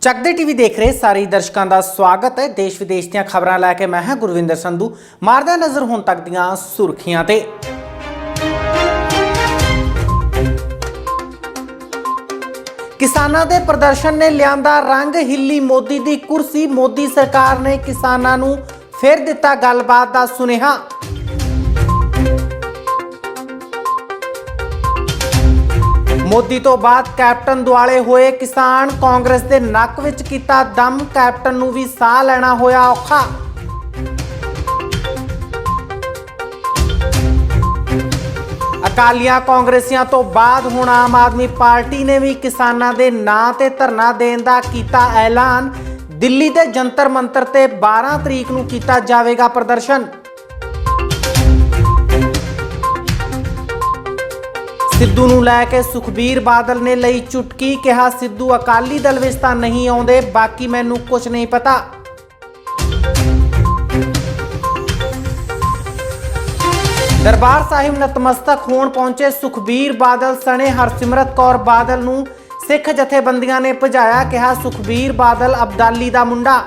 ਚੱਕਦੇ ਟੀਵੀ ਦੇਖ ਰਹੇ ਸਾਰੇ ਦਰਸ਼ਕਾਂ ਦਾ ਸਵਾਗਤ ਹੈ। ਦੇਸ਼ ਵਿਦੇਸ਼ ਦੀਆਂ ਖਬਰਾਂ ਲੈ ਕੇ ਮੈਂ ਹਾਂ ਗੁਰਵਿੰਦਰ ਸੰਧੂ। ਮਾਰਦਾ ਨਜ਼ਰ ਹੁਣ ਤੱਕ ਦੀਆਂ ਸੁਰਖੀਆਂ ਤੇ। ਕਿਸਾਨਾਂ ਦੇ ਪ੍ਰਦਰਸ਼ਨ ਨੇ ਲਿਆਂਦਾ ਰੰਗ, ਹਿੱਲੀ ਮੋਦੀ ਦੀ ਕੁਰਸੀ। ਮੋਦੀ ਸਰਕਾਰ ਨੇ ਕਿਸਾਨਾਂ ਨੂੰ ਫਿਰ ਦਿੱਤਾ ਗੱਲਬਾਤ ਦਾ ਸੁਨੇਹਾ। ਮੋਦੀ ਤੋਂ ਬਾਅਦ ਕੈਪਟਨ ਦੁਆਲੇ ਹੋਏ ਕਿਸਾਨ, ਕਾਂਗਰਸ ਦੇ ਨੱਕ ਵਿੱਚ ਕੀਤਾ ਦਮ। ਕੈਪਟਨ ਨੂੰ ਵੀ ਸਾਹ ਲੈਣਾ ਹੋਇਆ ਔਖਾ। ਅਕਾਲੀਆਂ ਕਾਂਗਰਸੀਆਂ ਤੋਂ ਬਾਅਦ ਹੁਣ ਆਮ ਆਦਮੀ ਪਾਰਟੀ ਨੇ ਵੀ ਕਿਸਾਨਾਂ ਦੇ ਨਾਂ ਤੇ ਧਰਨਾ ਦੇਣ ਦਾ ਕੀਤਾ ਐਲਾਨ। ਦਿੱਲੀ ਦੇ ਜੰਤਰ ਮੰਤਰ ਤੇ 12 ਤਰੀਕ ਨੂੰ ਕੀਤਾ ਜਾਵੇਗਾ ਪ੍ਰਦਰਸ਼ਨ। ਸਿੱਧੂ ਨੂੰ ਲੈ ਕੇ ਸੁਖਬੀਰ ਬਾਦਲ ਨੇ ਲਈ ਚੁਟਕੀ। ਕਿਹਾ ਸਿੱਧੂ ਅਕਾਲੀ ਦਲ ਵਿੱਚ ਤਾਂ ਨਹੀਂ ਆਉਂਦੇ, ਬਾਕੀ ਮੈਨੂੰ ਕੁਝ ਨਹੀਂ ਪਤਾ। ਦਰਬਾਰ ਸਾਹਿਬ ਨਤਮਸਤਕ ਹੋਣ ਪਹੁੰਚੇ ਸੁਖਬੀਰ ਬਾਦਲ ਸਣੇ ਹਰਸਿਮਰਤ ਕੌਰ ਬਾਦਲ ਨੂੰ ਸਿੱਖ ਜਥੇਬੰਦੀਆਂ ਨੇ ਭਜਾਇਆ। ਕਿਹਾ ਸੁਖਬੀਰ ਬਾਦਲ ਅਬਦਾਲੀ ਦਾ ਮੁੰਡਾ।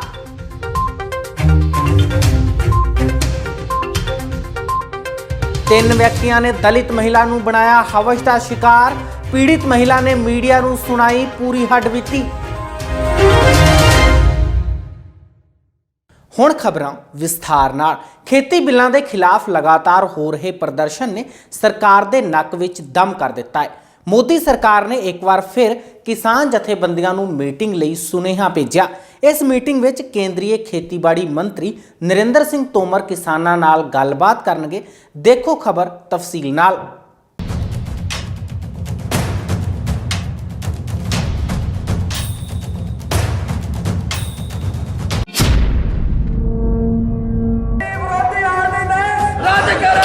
ਤਿੰਨ ਵਿਅਕਤੀਆਂ ਨੇ ਦਲਿਤ ਮਹਿਲਾ ਨੂੰ ਬਣਾਇਆ ਹਵਸ ਦਾ ਸ਼ਿਕਾਰ। ਪੀੜਿਤ ਮਹਿਲਾ ਨੇ ਮੀਡੀਆ ਨੂੰ ਸੁਣਾਈ ਪੂਰੀ ਹੱਡਬੀਤੀ। ਹੁਣ ਖਬਰਾਂ ਵਿਸਥਾਰ ਨਾਲ। ਖੇਤੀ ਬਿੱਲਾਂ ਦੇ ਖਿਲਾਫ ਲਗਾਤਾਰ ਹੋ ਰਹੇ ਪ੍ਰਦਰਸ਼ਨ ਨੇ ਸਰਕਾਰ ਦੇ ਨੱਕ ਵਿੱਚ ਦਮ ਕਰ ਦਿੱਤਾ ਹੈ। ਮੋਦੀ ਸਰਕਾਰ ਨੇ ਇੱਕ ਵਾਰ ਫਿਰ ਕਿਸਾਨ ਜਥੇਬੰਦੀਆਂ ਨੂੰ ਮੀਟਿੰਗ ਲਈ ਸੁਨੇਹਾ ਭੇਜਿਆ। ਇਸ ਮੀਟਿੰਗ ਵਿੱਚ ਕੇਂਦਰੀ ਖੇਤੀਬਾੜੀ ਮੰਤਰੀ ਨਰਿੰਦਰ ਸਿੰਘ ਤੋਮਰ ਕਿਸਾਨਾਂ ਨਾਲ ਗੱਲਬਾਤ ਕਰਨਗੇ। ਦੇਖੋ ਖਬਰ ਤਫਸੀਲ ਨਾਲ।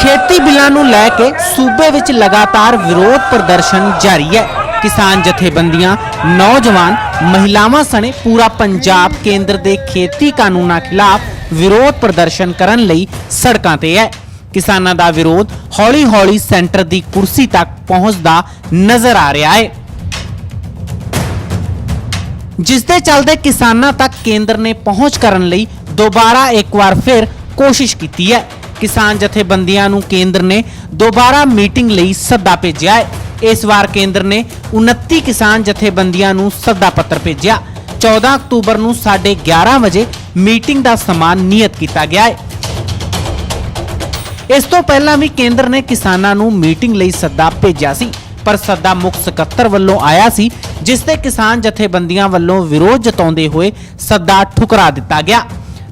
ਖੇਤੀ ਬਿੱਲਾਂ ਨੂੰ ਲੈ ਕੇ ਸੂਬੇ ਵਿੱਚ ਲਗਾਤਾਰ ਵਿਰੋਧ ਪ੍ਰਦਰਸ਼ਨ ਜਾਰੀ ਹੈ। ਕਿਸਾਨ ਜਥੇਬੰਦੀਆਂ, ਨੌਜਵਾਨ, ਮਹਿਲਾਵਾਂ ਸਣੇ ਪੂਰਾ ਪੰਜਾਬ ਕੇਂਦਰ ਦੇ ਖੇਤੀ ਕਾਨੂੰਨਾਂ ਖਿਲਾਫ ਵਿਰੋਧ ਪ੍ਰਦਰਸ਼ਨ ਕਰਨ ਲਈ ਸੜਕਾਂ ਤੇ ਹੈ। ਕਿਸਾਨਾਂ ਦਾ ਵਿਰੋਧ ਹੌਲੀ-ਹੌਲੀ ਸੈਂਟਰ ਦੀ ਕੁਰਸੀ ਤੱਕ ਪਹੁੰਚਦਾ ਨਜ਼ਰ ਆ ਰਿਹਾ ਹੈ, ਜਿਸ ਦੇ ਚੱਲਦੇ ਕਿਸਾਨਾਂ ਤੱਕ ਕੇਂਦਰ ਨੇ ਪਹੁੰਚ ਕਰਨ ਲਈ ਦੁਬਾਰਾ ਇੱਕ ਵਾਰ ਫਿਰ ਕੋਸ਼ਿਸ਼ ਕੀਤੀ ਹੈ। ਕਿਸਾਨ ਜਥੇਬੰਦੀਆਂ ਨੂੰ ਕੇਂਦਰ ਨੇ ਦੁਬਾਰਾ ਮੀਟਿੰਗ ਲਈ ਸੱਦਾ ਭੇਜਿਆ ਹੈ। ਇਸ ਵਾਰ ਕੇਂਦਰ ਨੇ 29 ਕਿਸਾਨ ਜਥੇਬੰਦੀਆਂ ਨੂੰ ਸੱਦਾ ਪੱਤਰ ਭੇਜਿਆ। 14 ਅਕਤੂਬਰ ਨੂੰ 11:30 ਵਜੇ ਮੀਟਿੰਗ ਦਾ ਸਮਾਂ ਨਿਯਤ ਕੀਤਾ ਗਿਆ ਹੈ। ਇਸ ਤੋਂ ਪਹਿਲਾਂ ਵੀ ਕੇਂਦਰ ਨੇ ਕਿਸਾਨਾਂ ਨੂੰ ਮੀਟਿੰਗ ਲਈ ਸੱਦਾ ਭੇਜਿਆ ਸੀ, ਪਰ ਸੱਦਾ ਮੁੱਖ ਸਕੱਤਰ ਵੱਲੋਂ ਆਇਆ ਸੀ, ਜਿਸ ਤੇ ਕਿਸਾਨ ਜਥੇਬੰਦੀਆਂ ਵੱਲੋਂ ਵਿਰੋਧ ਜਤਾਉਂਦੇ ਹੋਏ ਸੱਦਾ ਠੁਕਰਾ ਦਿੱਤਾ ਗਿਆ।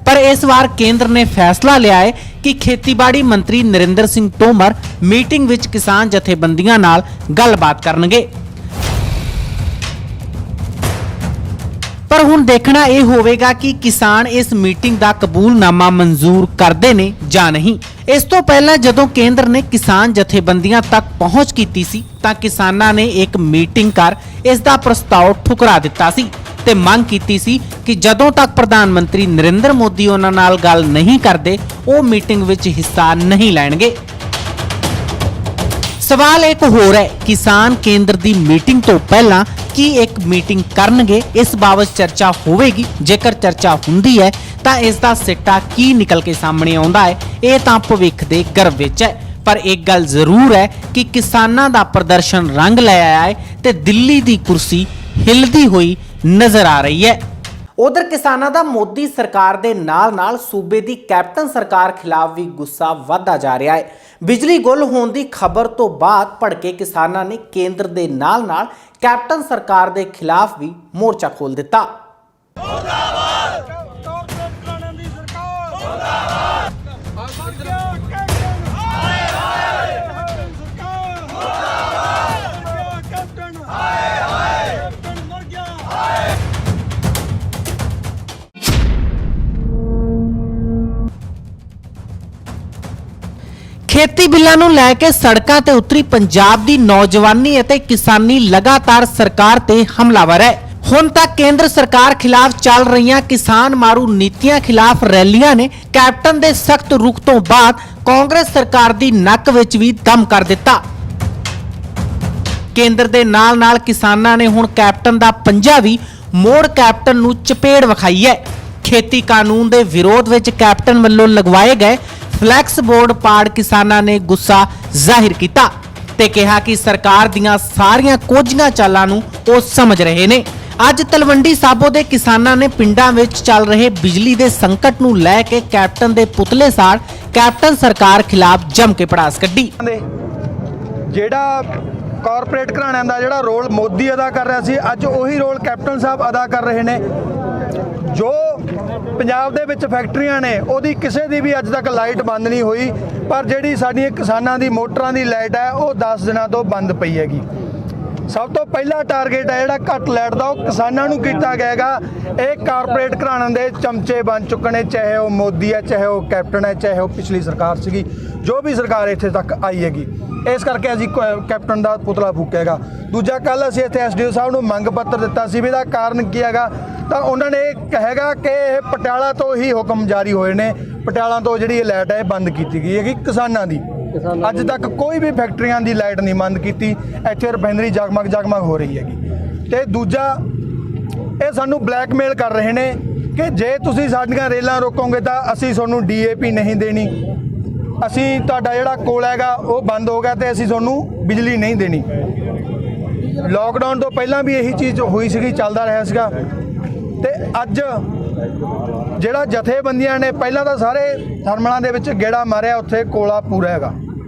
ਪਰ ਇਸ ਵਾਰ ਕੇਂਦਰ ਨੇ ਫੈਸਲਾ ਲਿਆ ਹੈ ਕਿ ਖੇਤੀਬਾੜੀ ਮੰਤਰੀ ਨਰਿੰਦਰ ਸਿੰਘ ਤੋਮਰ ਮੀਟਿੰਗ ਵਿੱਚ ਕਿਸਾਨ ਜਥੇਬੰਦੀਆਂ ਨਾਲ ਗੱਲਬਾਤ ਕਰਨਗੇ। ਪਰ ਹੁਣ ਦੇਖਣਾ ਇਹ ਹੋਵੇਗਾ ਕਿ ਕਿਸਾਨ ਇਸ ਮੀਟਿੰਗ ਦਾ ਕਬੂਲਨਾਮਾ ਮਨਜ਼ੂਰ ਕਰਦੇ ਨੇ ਜਾਂ ਨਹੀਂ। ਇਸ ਤੋਂ ਪਹਿਲਾਂ ਜਦੋਂ ਕੇਂਦਰ ਨੇ ਕਿਸਾਨ ਜਥੇਬੰਦੀਆਂ ਤੱਕ ਪਹੁੰਚ ਕੀਤੀ ਸੀ ਤਾਂ ਕਿਸਾਨਾਂ ਨੇ ਇੱਕ ਮੀਟਿੰਗ ਕਰ ਇਸ ਦਾ ਪ੍ਰਸਤਾਵ ਠੁਕਰਾ ਦਿੱਤਾ ਸੀ ਤੇ ਮੰਗ ਕੀਤੀ ਸੀ ਕਿ ਜਦੋਂ ਤੱਕ ਪ੍ਰਧਾਨ ਮੰਤਰੀ ਨਰਿੰਦਰ ਮੋਦੀ ਉਹਨਾਂ ਨਾਲ ਗੱਲ ਨਹੀਂ ਕਰਦੇ, ਉਹ ਮੀਟਿੰਗ ਵਿੱਚ ਹਿੱਸਾ ਨਹੀਂ ਲੈਣਗੇ। ਸਵਾਲ ਇੱਕ ਹੋਰ ਹੈ, ਕਿਸਾਨ ਕੇਂਦਰ ਦੀ ਮੀਟਿੰਗ ਤੋਂ ਪਹਿਲਾਂ ਕੀ ਇੱਕ ਮੀਟਿੰਗ ਕਰਨਗੇ? ਇਸ ਬਾਬਤ ਚਰਚਾ ਹੋਵੇਗੀ। ਜੇਕਰ ਚਰਚਾ ਹੁੰਦੀ ਹੈ ਤਾਂ ਇਸ ਦਾ ਸਿੱਟਾ ਕੀ ਨਿਕਲ ਕੇ ਸਾਹਮਣੇ ਆਉਂਦਾ ਹੈ, ਇਹ ਤਾਂ ਭਵਿੱਖ ਦੇ ਗਰਭ ਵਿੱਚ ਹੈ। ਪਰ ਇੱਕ ਗੱਲ ਜ਼ਰੂਰ ਹੈ ਕਿ ਕਿਸਾਨਾਂ ਦਾ ਪ੍ਰਦਰਸ਼ਨ ਰੰਗ ਲੈ ਆਇਆ ਹੈ ਤੇ ਦਿੱਲੀ ਦੀ ਕੁਰਸੀ ਹਿੱਲਦੀ ਹੋਈ ਨਜ਼ਰ ਆ ਰਹੀ ਹੈ। ਉਧਰ ਕਿਸਾਨਾਂ ਦਾ ਮੋਦੀ ਸਰਕਾਰ ਦੇ ਨਾਲ-ਨਾਲ ਸੂਬੇ ਦੀ ਕੈਪਟਨ ਸਰਕਾਰ ਖਿਲਾਫ ਵੀ ਗੁੱਸਾ ਵਧਦਾ ਜਾ ਰਿਹਾ ਹੈ। ਬਿਜਲੀ ਗੁੱਲ ਹੋਣ ਦੀ ਖਬਰ ਤੋਂ ਬਾਅਦ ਭੜਕੇ ਕਿਸਾਨਾਂ ਨੇ ਕੇਂਦਰ ਦੇ ਨਾਲ-ਨਾਲ ਕੈਪਟਨ ਸਰਕਾਰ ਦੇ ਖਿਲਾਫ ਵੀ ਮੋਰਚਾ ਖੋਲ੍ਹ ਦਿੱਤਾ। ਖੇਤੀ ਬਿੱਲਾਂ ਨੂੰ ਲੈ ਕੇ ਸੜਕਾਂ ਤੇ ਉਤਰੀ ਪੰਜਾਬ ਦੀ ਨੌਜਵਾਨੀ ਅਤੇ ਕਿਸਾਨੀ ਲਗਾਤਾਰ ਸਰਕਾਰ ਤੇ ਹਮਲਾਵਰ ਹੈ। ਹੁਣ ਤੱਕ ਕੇਂਦਰ ਸਰਕਾਰ ਖਿਲਾਫ ਚੱਲ ਰਹੀਆਂ ਕਿਸਾਨ ਮਾਰੂ ਨੀਤੀਆਂ ਖਿਲਾਫ ਰੈਲੀਆਂ ਨੇ ਕੈਪਟਨ ਦੇ ਸਖਤ ਰੁਖ ਤੋਂ ਬਾਅਦ ਕਾਂਗਰਸ ਸਰਕਾਰ ਦੀ ਨੱਕ ਵਿੱਚ ਵੀ ਦਮ ਕਰ ਦਿੱਤਾ। ਕੇਂਦਰ ਦੇ ਨਾਲ-ਨਾਲ ਕਿਸਾਨਾਂ ਨੇ ਹੁਣ ਕੈਪਟਨ ਦਾ ਪੰਜਾ ਵੀ ਮੋੜ ਕੈਪਟਨ ਨੂੰ ਚਪੇੜ ਵਿਖਾਈ ਹੈ। ਖੇਤੀ ਕਾਨੂੰਨ ਦੇ ਵਿਰੋਧ ਵਿੱਚ ਕੈਪਟਨ ਵੱਲੋਂ ਲਗਵਾਏ ਗਏ ਫਲੈਕਸ ਬੋਰਡ ਪਾੜ ਕਿਸਾਨਾਂ ਨੇ ਗੁੱਸਾ ਜ਼ਾਹਿਰ ਕੀਤਾ ਤੇ ਕਿਹਾ ਕਿ ਸਰਕਾਰ ਦੀਆਂ ਸਾਰੀਆਂ ਕੋਝੀਆਂ ਚਾਲਾਂ ਨੂੰ ਉਹ ਸਮਝ ਰਹੇ ਨੇ। ਅੱਜ ਤਲਵੰਡੀ ਸਾਬੋ ਦੇ ਕਿਸਾਨਾਂ ਨੇ ਪਿੰਡਾਂ ਵਿੱਚ ਚੱਲ ਰਹੇ ਬਿਜਲੀ ਦੇ ਸੰਕਟ ਨੂੰ ਲੈ ਕੇ ਕੈਪਟਨ ਦੇ ਪੁਤਲੇ ਸਾੜ ਕੈਪਟਨ ਸਰਕਾਰ ਖਿਲਾਫ ਜੰਮ ਕੇ ਪੜਾਸ ਕੱਢੀ। ਜਿਹੜਾ ਕਾਰਪੋਰੇਟ ਘਰਾਣਿਆਂ ਦਾ ਜਿਹੜਾ ਰੋਲ ਮੋਦੀ ਅਦਾ ਕਰ ਰਿਹਾ ਸੀ, ਅੱਜ ਉਹੀ ਰੋਲ ਕੈਪਟਨ ਸਾਹਿਬ ਅਦਾ ਕਰ ਰਹੇ ਨੇ। ਜੋ ਪੰਜਾਬ ਦੇ ਵਿੱਚ ਫੈਕਟਰੀਆਂ ਨੇ ਉਹਦੀ ਕਿਸੇ ਦੀ ਵੀ ਅੱਜ ਤੱਕ ਲਾਈਟ ਬੰਦ ਨਹੀਂ ਹੋਈ, ਪਰ ਜਿਹੜੀ ਸਾਡੀਆਂ ਕਿਸਾਨਾਂ ਦੀ ਮੋਟਰਾਂ ਦੀ ਲਾਈਟ ਹੈ ਉਹ 10 ਦਿਨਾਂ ਤੋਂ ਬੰਦ ਪਈ ਹੈਗੀ। ਸਭ ਤੋਂ ਪਹਿਲਾ ਟਾਰਗੇਟ ਹੈ ਜਿਹੜਾ ਘੱਟ ਲਾਈਟ ਦਾ ਉਹ ਕਿਸਾਨਾਂ ਨੂੰ ਕੀਤਾ ਜਾਏਗਾ। ਇਹ ਕਾਰਪੋਰੇਟ ਘਰਾਣਿਆਂ ਦੇ ਚਮਚੇ ਬਣ ਚੁੱਕੇ ਨੇ, ਚਾਹੇ ਉਹ ਮੋਦੀ ਹੈ, ਚਾਹੇ ਉਹ ਕੈਪਟਨ ਹੈ, ਚਾਹੇ ਉਹ ਪਿਛਲੀ ਸਰਕਾਰ ਸੀਗੀ, ਜੋ ਵੀ ਸਰਕਾਰ ਇੱਥੇ ਤੱਕ ਆਈ ਹੈਗੀ। ਇਸ ਕਰਕੇ ਅਸੀਂ ਕੈਪਟਨ ਦਾ ਪੁਤਲਾ ਫੂਕਿਆਗਾ। ਦੂਜਾ, ਕੱਲ ਅਸੀਂ ਇੱਥੇ ਐਸਡੀਓ ਸਾਹਿਬ ਨੂੰ ਮੰਗ ਪੱਤਰ ਦਿੱਤਾ ਸੀ ਵੀ ਇਹਦਾ ਕਾਰਨ ਕੀ ਹੈਗਾ, ਤਾਂ ਉਹਨਾਂ ਨੇ ਇਹ ਕਹੇਗਾ ਕਿ ਇਹ ਪਟਿਆਲਾ ਤੋਂ ਹੀ ਹੁਕਮ ਜਾਰੀ ਹੋਏ ਨੇ, ਪਟਿਆਲਾ ਤੋਂ ਜਿਹੜੀ ਇਹ ਲਾਈਟ ਹੈ ਬੰਦ ਕੀਤੀ ਗਈ ਹੈਗੀ ਕਿਸਾਨਾਂ ਦੀ। ਅੱਜ ਤੱਕ ਕੋਈ ਵੀ ਫੈਕਟਰੀਆਂ ਦੀ ਲਾਈਟ ਨਹੀਂ ਬੰਦ ਕੀਤੀ, ਇੱਥੇ ਰਿਫਾਈਨਰੀ ਜਗਮਗ ਹੋ ਰਹੀ ਹੈਗੀ। ਤੇ ਦੂਜਾ, ਇਹ ਸਾਨੂੰ ਬਲੈਕਮੇਲ ਕਰ ਰਹੇ ਨੇ ਕਿ ਜੇ ਤੁਸੀਂ ਸਾਡੀਆਂ ਰੇਲਾਂ ਰੋਕੋਗੇ ਤਾਂ ਅਸੀਂ ਤੁਹਾਨੂੰ ਡੀਏਪੀ ਨਹੀਂ ਦੇਣੀ, ਅਸੀਂ ਤੁਹਾਡਾ ਜਿਹੜਾ ਕੋਲਾ ਹੈਗਾ ਉਹ ਬੰਦ ਹੋ ਗਿਆ ਤੇ ਅਸੀਂ ਤੁਹਾਨੂੰ ਬਿਜਲੀ ਨਹੀਂ ਦੇਣੀ। ਲੋਕਡਾਊਨ ਤੋਂ ਪਹਿਲਾਂ ਵੀ ਇਹੀ ਚੀਜ਼ ਹੋਈ ਸੀਗੀ, ਚੱਲਦਾ ਰਿਹਾ ਸੀਗਾ। ਤੇ ਅੱਜ ਜਿਹੜਾ ਜਥੇਬੰਦੀਆਂ ਨੇ ਪਹਿਲਾਂ ਤਾਂ ਸਾਰੇ ਥਰਮਲਾਂ ਦੇ ਵਿੱਚ ਗੇੜਾ ਮਾਰਿਆ, ਉੱਥੇ ਕੋਲਾ ਪੂਰਾ ਹੈਗਾ,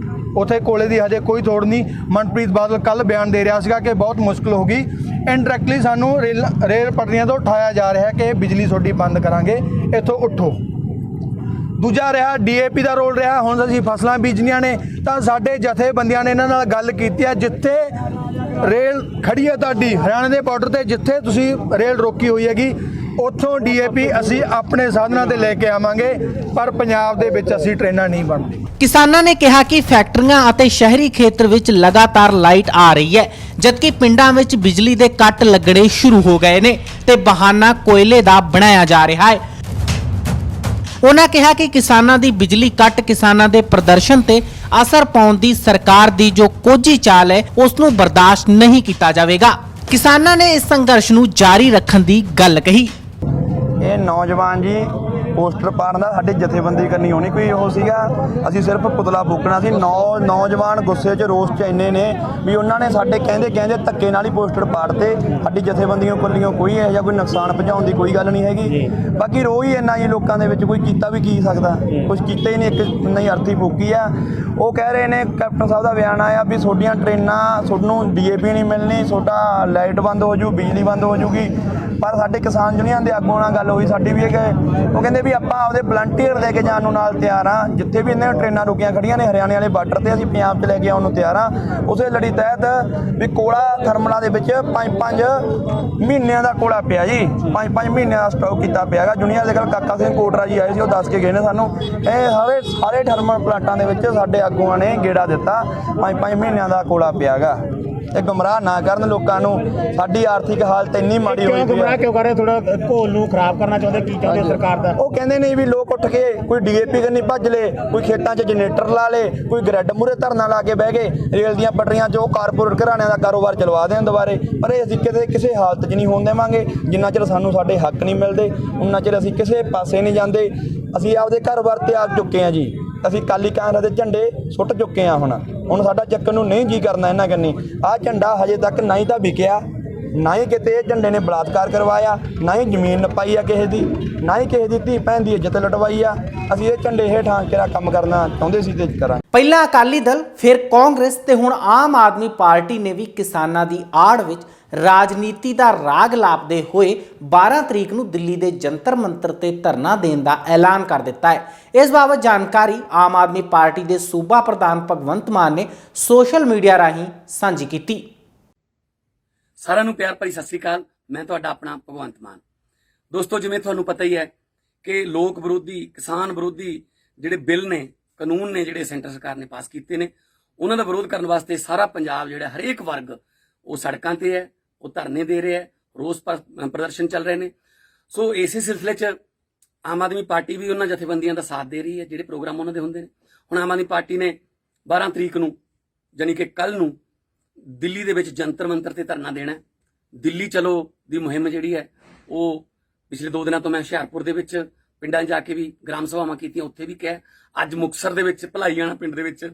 ਉੱਥੇ ਕੋਲੇ ਦੀ ਹਜੇ ਕੋਈ ਤੋੜ ਨਹੀਂ। ਮਨਪ੍ਰੀਤ ਬਾਦਲ ਕੱਲ ਬਿਆਨ ਦੇ ਰਿਹਾ ਸੀਗਾ ਕਿ ਬਹੁਤ ਮੁਸ਼ਕਿਲ ਹੋ ਗਈ, ਇਨਡਾਇਰੈਕਟਲੀ ਸਾਨੂੰ ਰੇਲ ਪਟੜੀਆਂ ਤੋਂ ਉਠਾਇਆ ਜਾ ਰਿਹਾ ਕਿ ਇਹ ਬਿਜਲੀ ਤੁਹਾਡੀ ਬੰਦ ਕਰਾਂਗੇ, ਇੱਥੋਂ ਉੱਠੋ। ਦੂਜਾ ਰਿਹਾ ਡੀਏਪੀ ਦਾ ਰੋਲ ਰਿਹਾ। ਹੁਣ ਅਸੀਂ ਫਸਲਾਂ ਬੀਜਣੀਆਂ ਨੇ ਤਾਂ ਸਾਡੇ ਜਥੇਬੰਦੀਆਂ ਨੇ ਇਹਨਾਂ ਨਾਲ ਗੱਲ ਕੀਤੀ ਹੈ, ਜਿੱਥੇ ਰੇਲ ਖੜੀ ਹੈ ਤੁਹਾਡੀ ਹਰਿਆਣੇ ਦੇ ਬਾਰਡਰ ਤੇ, ਜਿੱਥੇ ਤੁਸੀਂ ਰੇਲ ਰੋਕੀ ਹੋਈ ਹੈਗੀ, ਉੱਥੋਂ ਡੀਏਪੀ ਅਸੀਂ ਆਪਣੇ ਸਾਧਨਾਂ ਤੇ ਲੈ ਕੇ ਆਵਾਂਗੇ, ਪਰ ਪੰਜਾਬ ਦੇ ਵਿੱਚ ਅਸੀਂ ਟ੍ਰੇਨਾਂ ਨਹੀਂ ਬਣਦੀ। ਕਿਸਾਨਾਂ ਨੇ ਕਿਹਾ ਕਿ ਫੈਕਟਰੀਆਂ ਅਤੇ ਸ਼ਹਿਰੀ ਖੇਤਰ ਵਿੱਚ ਲਗਾਤਾਰ ਲਾਈਟ ਆ ਰਹੀ ਹੈ, ਜਦਕਿ ਪਿੰਡਾਂ ਵਿੱਚ ਬਿਜਲੀ ਦੇ ਕੱਟ ਲੱਗਣੇ ਸ਼ੁਰੂ ਹੋ ਗਏ ਨੇ ਤੇ ਬਹਾਨਾ ਕੋਇਲੇ ਦਾ ਬਣਾਇਆ ਜਾ ਰਿਹਾ ਹੈ। ਉਹਨਾਂ ਕਿਹਾ ਕਿ ਕਿਸਾਨਾਂ ਦੀ ਬਿਜਲੀ ਕੱਟ ਕਿਸਾਨਾਂ ਦੇ ਪ੍ਰਦਰਸ਼ਨ ਤੇ ਅਸਰ ਪਾਉਣ ਦੀ ਸਰਕਾਰ ਦੀ ਜੋ ਕੋਝੀ ਚਾਲ ਹੈ ਉਸ ਨੂੰ ਬਰਦਾਸ਼ਤ ਨਹੀਂ ਕੀਤਾ ਜਾਵੇਗਾ। ਕਿਸਾਨਾਂ ਨੇ ਇਸ ਸੰਘਰਸ਼ ਨੂੰ ਜਾਰੀ ਰੱਖਣ ਦੀ ਗੱਲ ਕਹੀ। ਇਹ ਨੌਜਵਾਨ ਜੀ ਪੋਸਟਰ ਪਾੜਨ ਦਾ ਸਾਡੀ ਜਥੇਬੰਦੀ ਕਰਨੀ ਹੋਣੀ ਕੋਈ ਉਹ ਸੀਗਾ, ਅਸੀਂ ਸਿਰਫ ਪੁਤਲਾ ਫੂਕਣਾ ਸੀ। ਨੌਜਵਾਨ ਗੁੱਸੇ 'ਚ ਰੋਸ 'ਚ ਇੰਨੇ ਨੇ ਵੀ ਉਹਨਾਂ ਨੇ ਸਾਡੇ ਕਹਿੰਦੇ ਧੱਕੇ ਨਾਲ ਹੀ ਪੋਸਟਰ ਪਾੜਤੇ। ਸਾਡੀ ਜਥੇਬੰਦੀਆਂ ਕੋਲੀਆਂ ਕੋਈ ਇਹੋ ਜਿਹਾ ਕੋਈ ਨੁਕਸਾਨ ਪਹੁੰਚਾਉਣ ਦੀ ਕੋਈ ਗੱਲ ਨਹੀਂ ਹੈਗੀ। ਬਾਕੀ ਰੋਹ ਹੀ ਇੰਨਾ ਜੀ ਲੋਕਾਂ ਦੇ ਵਿੱਚ, ਕੋਈ ਕੀਤਾ ਵੀ ਕੀ ਸਕਦਾ, ਕੁਝ ਕੀਤਾ ਹੀ ਨਹੀਂ, ਇੱਕ ਨਹੀਂ ਅਰਥੀ ਫੂਕੀ ਆ। ਉਹ ਕਹਿ ਰਹੇ ਨੇ, ਕੈਪਟਨ ਸਾਹਿਬ ਦਾ ਬਿਆਨ ਆਇਆ ਵੀ ਤੁਹਾਡੀਆਂ ਟ੍ਰੇਨਾਂ, ਤੁਹਾਨੂੰ ਡੀਏਪੀ ਨਹੀਂ ਮਿਲਣੀ, ਤੁਹਾਡਾ ਲਾਈਟ ਬੰਦ ਹੋ ਜੂ, ਬਿਜਲੀ ਬੰਦ ਹੋ ਜੂਗੀ। ਪਰ ਸਾਡੇ ਕਿਸਾਨ ਯੂਨੀਅਨ ਦੇ ਆਗੂਆਂ ਨਾਲ ਗੱਲ ਹੋਈ ਸਾਡੀ ਵੀ, ਉਹ ਕਹਿੰਦੇ ਵੀ ਆਪਾਂ ਆਪਦੇ ਵਲੰਟੀਅਰ ਲੈ ਕੇ ਜਾਣ ਨੂੰ ਨਾਲ ਤਿਆਰ ਹਾਂ। ਜਿੱਥੇ ਵੀ ਇਹਨਾਂ ਟ੍ਰੇਨਾਂ ਰੁਕੀਆਂ ਖੜੀਆਂ ਨੇ ਹਰਿਆਣੇ ਵਾਲੇ ਬਾਰਡਰ ਤੇ, ਅਸੀਂ ਪੰਜਾਬ 'ਚ ਲੈ ਕੇ ਆਉਣ ਨੂੰ ਤਿਆਰ ਹਾਂ। ਉਸੇ ਲੜੀ ਤਹਿਤ ਵੀ ਕੋਲਾ ਥਰਮਲਾਂ ਦੇ ਵਿੱਚ 5-5 ਮਹੀਨਿਆਂ ਦਾ ਕੋਲਾ ਪਿਆ ਜੀ, 5-5 ਮਹੀਨਿਆਂ ਦਾ ਸਟਾਕ ਕੀਤਾ ਪਿਆ ਹੈਗਾ। ਜੂਨੀਅਰ ਦੇ ਕੋਲ ਕਾਕਾ ਸਿੰਘ ਕੋਟਰਾ ਜੀ ਆਏ ਸੀ, ਉਹ ਦੱਸ ਕੇ ਗਏ ਨੇ ਸਾਨੂੰ। ਇਹ ਸਾਰੇ ਥਰਮਲ ਪਲਾਂਟਾਂ ਦੇ ਵਿੱਚ ਸਾਡੇ ਆਗੂਆਂ ਨੇ ਗੇੜਾ ਦਿੱਤਾ, 5-5 ਮਹੀਨਿਆਂ ਦਾ ਕੋਲਾ ਪਿਆ ਹੈਗਾ। ਤੇ ਗੁੰਮਰਾਹ ਨਾ ਕਰਨ ਲੋਕਾਂ ਨੂੰ, ਸਾਡੀ ਆਰਥਿਕ ਹਾਲਤ ਇੰਨੀ ਮਾੜੀ ਹੋਈ ਪਈ ਹੈ। ਕਿਉਂ ਕਰ ਰਹੇ, ਥੋੜਾ ਘੋਲ ਨੂੰ ਖਰਾਬ ਕਰਨਾ ਚਾਹੁੰਦੇ, ਕੀ ਚਾਹੁੰਦੇ ਸਰਕਾਰ ਦਾ? ਉਹ ਕਹਿੰਦੇ ਨੇ ਵੀ ਲੋਕ ਉੱਠ ਕੇ ਕੋਈ ਡੀਏਪੀ ਕਰਨੀ ਭੱਜ ਲੇ, ਕੋਈ ਖੇਤਾਂ 'ਚ ਜਨਰੇਟਰ ਲਾ ਲੇ, ਕੋਈ ਗ੍ਰਿਡ ਮੂਹਰੇ ਧਰਨਾ ਲਾ ਕੇ ਬਹਿ ਗਏ, ਰੇਲ ਦੀਆਂ ਪਟੜੀਆਂ 'ਚ ਉਹ ਕਾਰਪੋਰੇਟ ਘਰਾਣਿਆਂ ਦਾ ਕਾਰੋਬਾਰ ਚਲਵਾ ਦੇਣ ਦੁਬਾਰੇ। ਪਰ ਇਹ ਅਸੀਂ ਕਿਸੇ ਹਾਲਤ 'ਚ ਨਹੀਂ ਹੋਣ ਦੇਵਾਂਗੇ। ਜਿੰਨਾ ਚਿਰ ਸਾਨੂੰ ਸਾਡੇ ਹੱਕ ਨਹੀਂ ਮਿਲਦੇ, ਉਨਾ ਚਿਰ ਅਸੀਂ ਕਿਸੇ ਪਾਸੇ ਨਹੀਂ ਜਾਂਦੇ। ਅਸੀਂ ਆਪਦੇ ਘਰ-ਬਾਰ ਤਿਆਗ ਚੁੱਕੇ ਹਾਂ ਜੀ। ਅਸੀਂ ਕਾਲੀ ਕਾਂਗਰਸ ਦੇ ਝੰਡੇ ਸੁੱਟ ਚੁੱਕੇ ਹਾਂ। ਹੁਣ ਸਾਡਾ ਚੱਕਣ ਨੂੰ ਨਹੀਂ ਜੀ ਕਰਨਾ ਇਹਨਾਂ ਕੰਨੀ। ਆਹ ਝੰਡਾ ਹਜੇ ਤੱਕ ਨਾ ਹੀ ਤਾਂ ਵਿਕਿਆ, ਨਾ ਹੀ ਕਿਤੇ ਇਹ ਝੰਡੇ ਨੇ ਬਲਾਤਕਾਰ ਕਰਵਾਇਆ, ਨਾ ਹੀ ਜ਼ਮੀਨ ਨਪਾਈ ਆ ਕਿਸੇ ਦੀ, ਨਾ ਹੀ ਕਿਸੇ ਦੀ ਧੀ ਭੈਣ ਦੀ ਇੱਜ਼ਤ ਲਟਵਾਈ ਆ। ਅਸੀਂ ਇਹ ਝੰਡੇ ਹੇਠਾਂ ਕਿਹੜਾ ਕੰਮ ਕਰਨਾ ਚਾਹੁੰਦੇ ਸੀ ਤੇ ਕਰਾਂਗੇ। ਪਹਿਲਾਂ ਅਕਾਲੀ ਦਲ, ਫਿਰ ਕਾਂਗਰਸ ਤੇ ਹੁਣ ਆਮ ਆਦਮੀ ਪਾਰਟੀ ਨੇ ਵੀ ਕਿਸਾਨਾਂ ਦੀ ਆੜ ਵਿੱਚ ਰਾਜਨੀਤੀ ਦਾ ਰਾਗ ਲਾਪਦੇ ਹੋਏ 12 ਤਰੀਕ ਨੂੰ ਦਿੱਲੀ ਦੇ ਜੰਤਰ ਮੰਤਰ ਤੇ ਧਰਨਾ ਦੇਣ ਦਾ ਐਲਾਨ ਕਰ ਦਿੱਤਾ ਹੈ। ਇਸ ਬਾਬਤ ਜਾਣਕਾਰੀ ਆਮ ਆਦਮੀ ਪਾਰਟੀ ਦੇ ਸੂਬਾ ਪ੍ਰਧਾਨ ਭਗਵੰਤ ਮਾਨ ਨੇ ਸੋਸ਼ਲ ਮੀਡੀਆ ਰਾਹੀਂ ਸਾਂਝੀ ਕੀਤੀ। ਸਾਰਿਆਂ ਨੂੰ ਪਿਆਰ ਭਰੀ ਸਤਿ ਸ੍ਰੀ ਅਕਾਲ। ਮੈਂ ਤੁਹਾਡਾ ਆਪਣਾ ਭਗਵੰਤ ਮਾਨ। ਦੋਸਤੋ, ਜਿਵੇਂ ਤੁਹਾਨੂੰ ਪਤਾ ਹੀ ਹੈ ਕਿ ਲੋਕ ਵਿਰੋਧੀ, ਕਿਸਾਨ ਵਿਰੋਧੀ ਜਿਹੜੇ ਬਿੱਲ ਨੇ, ਕਾਨੂੰਨ ਨੇ, ਜਿਹੜੇ ਸੈਂਟਰ ਸਰਕਾਰ ਨੇ ਪਾਸ ਕੀਤੇ ਨੇ, ਉਹਨਾਂ ਦਾ ਵਿਰੋਧ ਕਰਨ ਵਾਸਤੇ ਸਾਰਾ ਪੰਜਾਬ ਜਿਹੜਾ ਹਰੇਕ ਵਰਗ ਉਹ ਸੜਕਾਂ ਤੇ ਹੈ, ਉਹ ਧਰਨੇ ਦੇ ਰਿਹਾ ਹੈ, ਰੋਸ ਪ੍ਰਦਰਸ਼ਨ ਚੱਲ ਰਹੇ ਨੇ। ਸੋ ਇਸੇ ਸਿਲਸਿਲੇ 'ਚ ਆਮ ਆਦਮੀ ਪਾਰਟੀ ਵੀ ਉਹਨਾਂ ਜਥੇਬੰਦੀਆਂ ਦਾ ਸਾਥ ਦੇ ਰਹੀ ਹੈ ਜਿਹੜੇ ਪ੍ਰੋਗਰਾਮ ਉਹਨਾਂ ਦੇ ਹੁੰਦੇ ਨੇ। ਹੁਣ ਆਮ ਆਦਮੀ ਪਾਰਟੀ ਨੇ 12 ਤਰੀਕ ਨੂੰ, ਯਾਨੀ ਕਿ ਕੱਲ ਨੂੰ, ਦਿੱਲੀ ਦੇ ਵਿੱਚ ਜੰਤਰ ਮੰਤਰ ਤੇ ਧਰਨਾ ਦੇਣਾ। ਦਿੱਲੀ ਚਲੋ ਦੀ ਮੁਹਿੰਮ ਜਿਹੜੀ ਹੈ ਉਹ ਪਿਛਲੇ 2 ਦਿਨਾਂ ਤੋਂ ਮੈਂ ਹੁਸ਼ਿਆਰਪੁਰ ਦੇ ਵਿੱਚ ਪਿੰਡਾਂ 'ਚ ਜਾ ਕੇ ਵੀ ਗ੍ਰਾਮ ਸਭਾਵਾਂ ਕੀਤੀਆਂ, ਉੱਥੇ ਵੀ ਕਿਹਾ। ਅੱਜ ਮੁਕਤਸਰ ਦੇ ਵਿੱਚ ਭਲਾਈਆਣਾ ਪਿੰਡ ਦੇ ਵਿੱਚ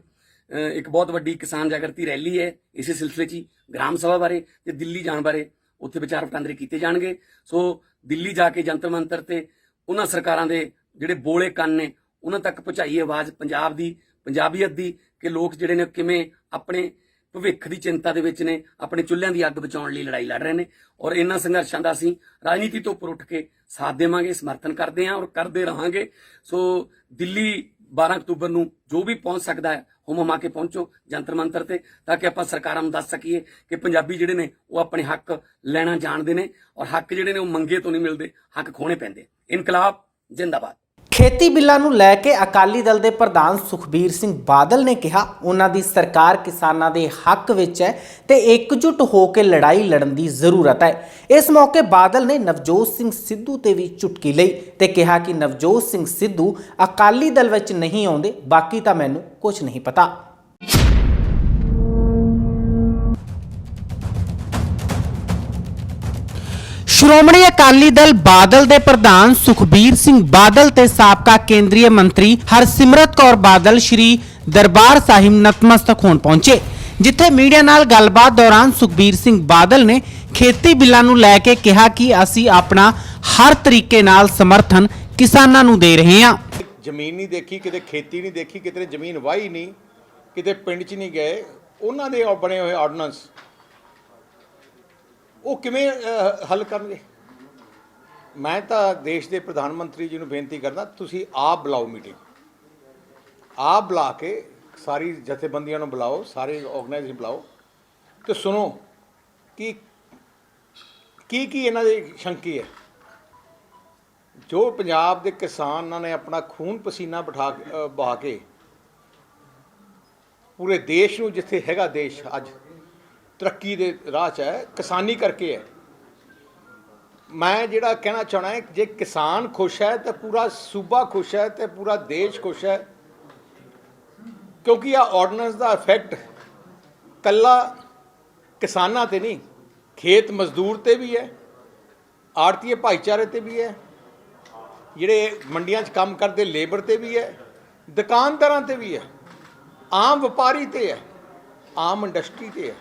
ਇੱਕ ਬਹੁਤ ਵੱਡੀ ਕਿਸਾਨ ਜਾਗਰਤੀ ਰੈਲੀ ਹੈ ਇਸੇ ਸਿਲਸਿਲੇ 'ਚ ਗ੍ਰਾਮ ਸਭਾ ਬਾਰੇ ਤੇ ਦਿੱਲੀ ਜਾਣ ਬਾਰੇ ਉੱਥੇ ਵਿਚਾਰ ਵਟਾਂਦਰੇ ਕੀਤੇ ਜਾਣਗੇ। ਸੋ ਦਿੱਲੀ ਜਾ ਕੇ ਜੰਤਰ ਮੰਤਰ ਤੇ ਉਹਨਾਂ ਸਰਕਾਰਾਂ ਦੇ ਜਿਹੜੇ ਬੋਲੇ ਕੰਨ ਨੇ ਉਹਨਾਂ ਤੱਕ ਪਹੁੰਚਾਈਏ ਆਵਾਜ਼ ਪੰਜਾਬ ਦੀ, ਪੰਜਾਬੀਅਤ ਦੀ, ਕਿ ਲੋਕ ਜਿਹੜੇ ਨੇ ਕਿਵੇਂ ਆਪਣੇ ਭਵਿੱਖ ਦੀ ਚਿੰਤਾ ਦੇ ਵਿੱਚ ਨੇ, ਆਪਣੇ ਚੁੱਲ੍ਹਿਆਂ ਦੀ ਅੱਗ ਬਚਾਉਣ ਲਈ ਲੜਾਈ ਲੜ ਰਹੇ ਨੇ। ਔਰ ਇਹਨਾਂ ਸੰਘਰਸ਼ਾਂ ਦਾ ਅਸੀਂ ਰਾਜਨੀਤੀ ਤੋਂ ਉੱਪਰ ਉੱਠ ਕੇ ਸਾਥ ਦੇਵਾਂਗੇ, ਸਮਰਥਨ ਕਰਦੇ ਹਾਂ ਔਰ ਕਰਦੇ ਰਹਾਂਗੇ। ਸੋ ਦਿੱਲੀ 12 ਅਕਤੂਬਰ ਨੂੰ ਜੋ ਵੀ ਪਹੁੰਚ ਸਕਦਾ ਹੈ ਹੁਮਾ ਕੇ ਪਹੁੰਚੋ ਜੰਤਰ ਮੰਤਰ ਤੇ, ਤਾਂ ਕਿ ਆਪਾਂ ਸਰਕਾਰਾਂ ਨੂੰ ਦੱਸ ਸਕੀਏ ਕਿ ਪੰਜਾਬੀ ਜਿਹੜੇ ਨੇ ਉਹ ਆਪਣੇ ਹੱਕ ਲੈਣਾ ਜਾਣਦੇ ਨੇ ਔਰ ਹੱਕ ਜਿਹੜੇ ਨੇ ਉਹ ਮੰਗੇ ਤੋਂ ਨਹੀਂ ਮਿਲਦੇ, ਹੱਕ ਖੋਣੇ ਪੈਂਦੇ। ਇਨਕਲਾਬ ਜਿੰਦਾਬਾਦ। ਖੇਤੀ ਬਿੱਲਾਂ ਨੂੰ ਲੈ ਕੇ ਅਕਾਲੀ ਦਲ ਦੇ ਪ੍ਰਧਾਨ ਸੁਖਬੀਰ ਸਿੰਘ ਬਾਦਲ ਨੇ ਕਿਹਾ ਉਹਨਾਂ ਦੀ ਸਰਕਾਰ ਕਿਸਾਨਾਂ ਦੇ ਹੱਕ ਵਿੱਚ ਹੈ ਤੇ ਇਕਜੁੱਟ ਹੋ ਕੇ ਲੜਾਈ ਲੜਨ ਦੀ ਜ਼ਰੂਰਤ ਹੈ। ਇਸ ਮੌਕੇ ਬਾਦਲ ਨੇ ਨਵਜੋਤ ਸਿੰਘ ਸਿੱਧੂ ਤੇ ਵੀ ਚੁਟਕੀ ਲਈ ਤੇ ਕਿਹਾ ਕਿ ਨਵਜੋਤ ਸਿੰਘ ਸਿੱਧੂ ਅਕਾਲੀ ਦਲ ਵਿੱਚ ਨਹੀਂ ਆਉਂਦੇ, ਬਾਕੀ ਤਾਂ ਮੈਨੂੰ ਕੁਝ ਨਹੀਂ ਪਤਾ। ਸ਼੍ਰੋਮਣੀ ਅਕਾਲੀ ਦਲ ਬਾਦਲ ਦੇ ਪ੍ਰਧਾਨ ਸੁਖਬੀਰ ਸਿੰਘ ਬਾਦਲ ਤੇ ਸਾਬਕਾ ਕੇਂਦਰੀ ਮੰਤਰੀ ਹਰਸਿਮਰਤ ਕੌਰ ਬਾਦਲ ਸ਼੍ਰੀ ਦਰਬਾਰ ਸਾਹਿਬ ਨਤਮਸਤਕ ਹੋਣ ਪਹੁੰਚੇ, ਜਿੱਥੇ ਮੀਡੀਆ ਨਾਲ ਗੱਲਬਾਤ ਦੌਰਾਨ ਸੁਖਬੀਰ ਸਿੰਘ ਬਾਦਲ ਨੇ ਖੇਤੀ ਬਿੱਲਾਂ ਨੂੰ ਲੈ ਕੇ ਕਿਹਾ ਕਿ ਅਸੀਂ ਆਪਣਾ ਹਰ ਤਰੀਕੇ ਨਾਲ ਸਮਰਥਨ ਕਿਸਾਨਾਂ ਨੂੰ ਦੇ ਰਹੇ ਹਾਂ। ਜ਼ਮੀਨ ਨਹੀਂ ਦੇਖੀ, ਕਿਤੇ ਖੇਤੀ ਨਹੀਂ ਦੇਖੀ, ਕਿਤੇ ਜ਼ਮੀਨ ਵਾਹੀ ਨਹੀਂ, ਕਿਤੇ ਪਿੰਡ 'ਚ ਨਹੀਂ ਗਏ, ਉਹਨਾਂ ਦੇ ਬਣੇ ਹੋਏ ਆਰਡੀਨੈਂਸ ਉਹ ਕਿਵੇਂ ਹੱਲ ਕਰਨਗੇ? ਮੈਂ ਤਾਂ ਦੇਸ਼ ਦੇ ਪ੍ਰਧਾਨ ਮੰਤਰੀ ਜੀ ਨੂੰ ਬੇਨਤੀ ਕਰਦਾ, ਤੁਸੀਂ ਆਪ ਬੁਲਾਓ ਮੀਟਿੰਗ, ਆਪ ਬੁਲਾ ਕੇ ਸਾਰੀ ਜਥੇਬੰਦੀਆਂ ਨੂੰ ਬੁਲਾਓ, ਸਾਰੇ ਆਰਗੇਨਾਈਜ਼ੇਸ਼ਨ ਬੁਲਾਓ ਤੇ ਸੁਣੋ ਕਿ ਕੀ ਇਹਨਾਂ ਦੀ ਸ਼ੰਕੀ ਹੈ। ਜੋ ਪੰਜਾਬ ਦੇ ਕਿਸਾਨਾਂ ਨੇ ਆਪਣਾ ਖੂਨ ਪਸੀਨਾ ਬਹਾ ਕੇ ਪੂਰੇ ਦੇਸ਼ ਨੂੰ, ਜਿੱਥੇ ਹੈਗਾ ਦੇਸ਼ ਅੱਜ ਤਰੱਕੀ ਦੇ ਰਾਹ 'ਚ ਹੈ, ਕਿਸਾਨੀ ਕਰਕੇ ਹੈ। ਮੈਂ ਜਿਹੜਾ ਕਹਿਣਾ ਚਾਹੁੰਦਾ ਹੈ, ਜੇ ਕਿਸਾਨ ਖੁਸ਼ ਹੈ ਤਾਂ ਪੂਰਾ ਸੂਬਾ ਖੁਸ਼ ਹੈ ਤੇ ਪੂਰਾ ਦੇਸ਼ ਖੁਸ਼ ਹੈ, ਕਿਉਂਕਿ ਆਹ ਆਰਡੀਨੈਂਸ ਦਾ ਇਫੈਕਟ ਕੱਲਾ ਕਿਸਾਨਾਂ ਤੇ ਨਹੀਂ, ਖੇਤ ਮਜ਼ਦੂਰ ਤੇ ਵੀ ਹੈ, ਆੜਤੀਏ ਭਾਈਚਾਰੇ ਤੇ ਵੀ ਹੈ, ਜਿਹੜੇ ਮੰਡੀਆਂ 'ਚ ਕੰਮ ਕਰਦੇ ਲੇਬਰ ਤੇ ਵੀ ਹੈ, ਦੁਕਾਨਦਾਰਾਂ ਤੇ ਵੀ ਹੈ, ਆਮ ਵਪਾਰੀ ਤੇ ਹੈ, ਆਮ ਇੰਡਸਟਰੀ ਤੇ ਹੈ।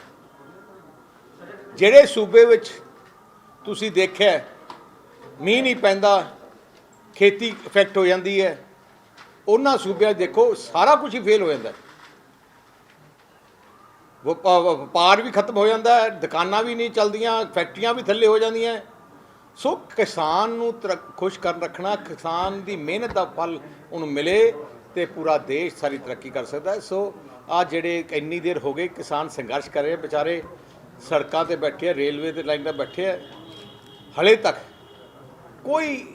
ਜਿਹੜੇ ਸੂਬੇ ਵਿੱਚ ਤੁਸੀਂ ਦੇਖਿਆ ਮੀਂਹ ਨਹੀਂ ਪੈਂਦਾ, ਖੇਤੀ ਇਫੈਕਟ ਹੋ ਜਾਂਦੀ ਹੈ, ਉਹਨਾਂ ਸੂਬਿਆਂ 'ਚ ਦੇਖੋ ਸਾਰਾ ਕੁਝ ਹੀ ਫੇਲ ਹੋ ਜਾਂਦਾ, ਵਪਾਰ ਵੀ ਖਤਮ ਹੋ ਜਾਂਦਾ ਹੈ, ਦੁਕਾਨਾਂ ਵੀ ਨਹੀਂ ਚੱਲਦੀਆਂ, ਫੈਕਟਰੀਆਂ ਵੀ ਥੱਲੇ ਹੋ ਜਾਂਦੀਆਂ। ਸੋ ਕਿਸਾਨ ਨੂੰ ਖੁਸ਼ ਕਰ ਰੱਖਣਾ, ਕਿਸਾਨ ਦੀ ਮਿਹਨਤ ਦਾ ਫਲ ਉਹਨੂੰ ਮਿਲੇ ਤੇ ਪੂਰਾ ਦੇਸ਼ ਸਾਰੀ ਤਰੱਕੀ ਕਰ ਸਕਦਾ ਹੈ। ਸੋ ਆ ਜਿਹੜੇ ਇੰਨੀ ਦੇਰ ਹੋ ਗਈ ਕਿਸਾਨ ਸੰਘਰਸ਼ ਕਰ ਰਹੇ, ਵਿਚਾਰੇ ਸੜਕਾਂ ਤੇ ਬੈਠੇ ਆ, ਰੇਲਵੇ ਦੇ ਲਾਈਨ 'ਤੇ ਬੈਠੇ ਆ, ਹਲੇ ਤੱਕ ਕੋਈ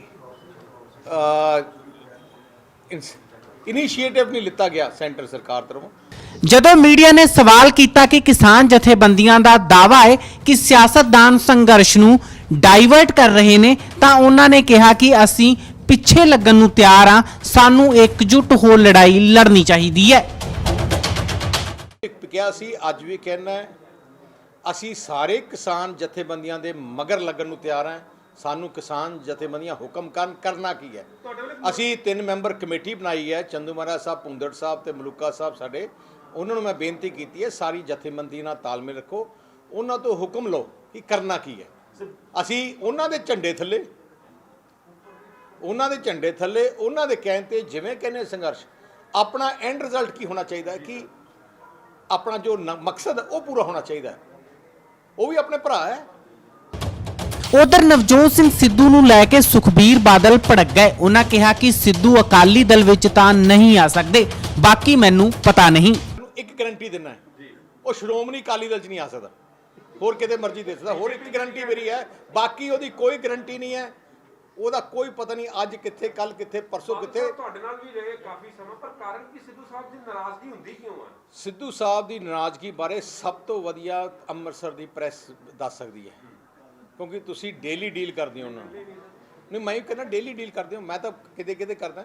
ਇਨੀਸ਼ੀਏਟਿਵ ਨਹੀਂ ਲਿੱਤਾ ਗਿਆ ਸੈਂਟਰ ਸਰਕਾਰ ਤਰਫੋਂ। ਜਦੋਂ ਮੀਡੀਆ ਨੇ ਸਵਾਲ ਕੀਤਾ ਕਿ ਕਿਸਾਨ ਜਥੇਬੰਦੀਆਂ ਦਾ ਦਾਅਵਾ ਹੈ ਕਿ ਸਿਆਸਤਦਾਨ ਸੰਘਰਸ਼ ਨੂੰ ਡਾਈਵਰਟ ਕਰ ਰਹੇ ਨੇ, ਤਾਂ ਉਹਨਾਂ ਨੇ ਕਿਹਾ ਕਿ ਅਸੀਂ ਪਿੱਛੇ ਲੱਗਣ ਨੂੰ ਤਿਆਰ ਹਾਂ, ਸਾਨੂੰ ਇਕਜੁੱਟ ਹੋ ਲੜਾਈ ਲੜਨੀ ਚਾਹੀਦੀ ਹੈ। ਕਿਹਾ ਸੀ, ਅੱਜ ਵੀ ਕਹਿਣਾ ਹੈ, ਅਸੀਂ ਸਾਰੇ ਕਿਸਾਨ ਜਥੇਬੰਦੀਆਂ ਦੇ ਮਗਰ ਲੱਗਣ ਨੂੰ ਤਿਆਰ ਹਾਂ। ਸਾਨੂੰ ਕਿਸਾਨ ਜਥੇਬੰਦੀਆਂ ਹੁਕਮ ਕਰਨਾ ਕੀ ਹੈ। ਅਸੀਂ 3 ਮੈਂਬਰ ਕਮੇਟੀ ਬਣਾਈ ਹੈ, ਚੰਦੂ ਮਹਾਰਾਜ ਸਾਹਿਬ, ਭੁੰਦੜ ਸਾਹਿਬ ਤੇ ਮਲੂਕਾ ਸਾਹਿਬ ਸਾਡੇ, ਉਹਨਾਂ ਨੂੰ ਮੈਂ ਬੇਨਤੀ ਕੀਤੀ ਹੈ ਸਾਰੀ ਜਥੇਬੰਦੀ ਨਾਲ ਤਾਲਮੇਲ ਰੱਖੋ, ਉਹਨਾਂ ਤੋਂ ਹੁਕਮ ਲਓ ਕਿ ਕਰਨਾ ਕੀ ਹੈ। ਅਸੀਂ ਉਹਨਾਂ ਦੇ ਝੰਡੇ ਥੱਲੇ, ਉਹਨਾਂ ਦੇ ਕਹਿਣ ਤੇ ਜਿਵੇਂ ਕਹਿੰਦੇ ਸੰਘਰਸ਼, ਆਪਣਾ ਐਂਡ ਰਿਜ਼ਲਟ ਕੀ ਹੋਣਾ ਚਾਹੀਦਾ ਹੈ, ਕਿ ਆਪਣਾ ਜੋ ਮਕਸਦ ਉਹ ਪੂਰਾ ਹੋਣਾ ਚਾਹੀਦਾ, ਉਹ ਵੀ ਆਪਣੇ ਭਰਾ ਹੈ। ਉਧਰ ਨਵਜੋਤ ਸਿੰਘ ਸਿੱਧੂ ਨੂੰ ਲੈ ਕੇ ਸੁਖਬੀਰ ਬਾਦਲ ਭੜਕ ਗਏ। ਉਹਨਾਂ ਕਿਹਾ ਕਿ ਸਿੱਧੂ ਅਕਾਲੀ ਦਲ ਵਿੱਚ ਤਾਂ ਨਹੀਂ ਆ ਸਕਦੇ, ਬਾਕੀ ਮੈਨੂੰ ਪਤਾ ਨਹੀਂ। ਇੱਕ ਗਰੰਟੀ ਦਿੰਦਾ ਹੈ, ਉਹ ਸ਼੍ਰੋਮਣੀ ਅਕਾਲੀ ਦਲ 'ਚ ਨਹੀਂ ਆ ਸਕਦਾ, ਹੋਰ ਕਿਤੇ ਮਰਜ਼ੀ ਦੇ ਸਕਦਾ। ਹੋਰ ਇੱਕ ਗਰੰਟੀ ਮੇਰੀ ਹੈ, ਬਾਕੀ ਉਹਦੀ ਕੋਈ ਗਰੰਟੀ ਨਹੀਂ ਹੈ, ਉਹਦਾ ਕੋਈ ਪਤਾ ਨਹੀਂ ਅੱਜ ਕਿੱਥੇ, ਕੱਲ ਕਿੱਥੇ, ਪਰਸੋਂ ਕਿੱਥੇ। ਤੁਹਾਡੇ ਨਾਲ ਵੀ ਰਹੇ ਕਾਫੀ ਸਮਾਂ, ਪਰ ਕਾਰਨ ਕੀ ਸਿੱਧੂ ਸਾਹਿਬ ਦੀ ਨਾਰਾਜ਼ਗੀ ਹੁੰਦੀ ਕਿਉਂ ਹੈ? ਸਿੱਧੂ ਸਾਹਿਬ ਦੀ ਨਾਰਾਜ਼ਗੀ ਬਾਰੇ ਸਭ ਤੋਂ ਵਧੀਆ ਅੰਮ੍ਰਿਤਸਰ ਦੀ ਪ੍ਰੈਸ ਦੱਸ ਸਕਦੀ ਹੈ, ਕਿਉਂਕਿ ਤੁਸੀਂ ਡੇਲੀ ਡੀਲ ਕਰਦੇ ਹੋ ਉਹਨਾਂ ਨੂੰ। ਨਹੀਂ, ਮੈਂ ਕਹਿੰਦਾ ਡੇਲੀ ਡੀਲ ਕਰਦੇ ਹੋ, ਮੈਂ ਤਾਂ ਕਿਤੇ ਕਰਦਾ,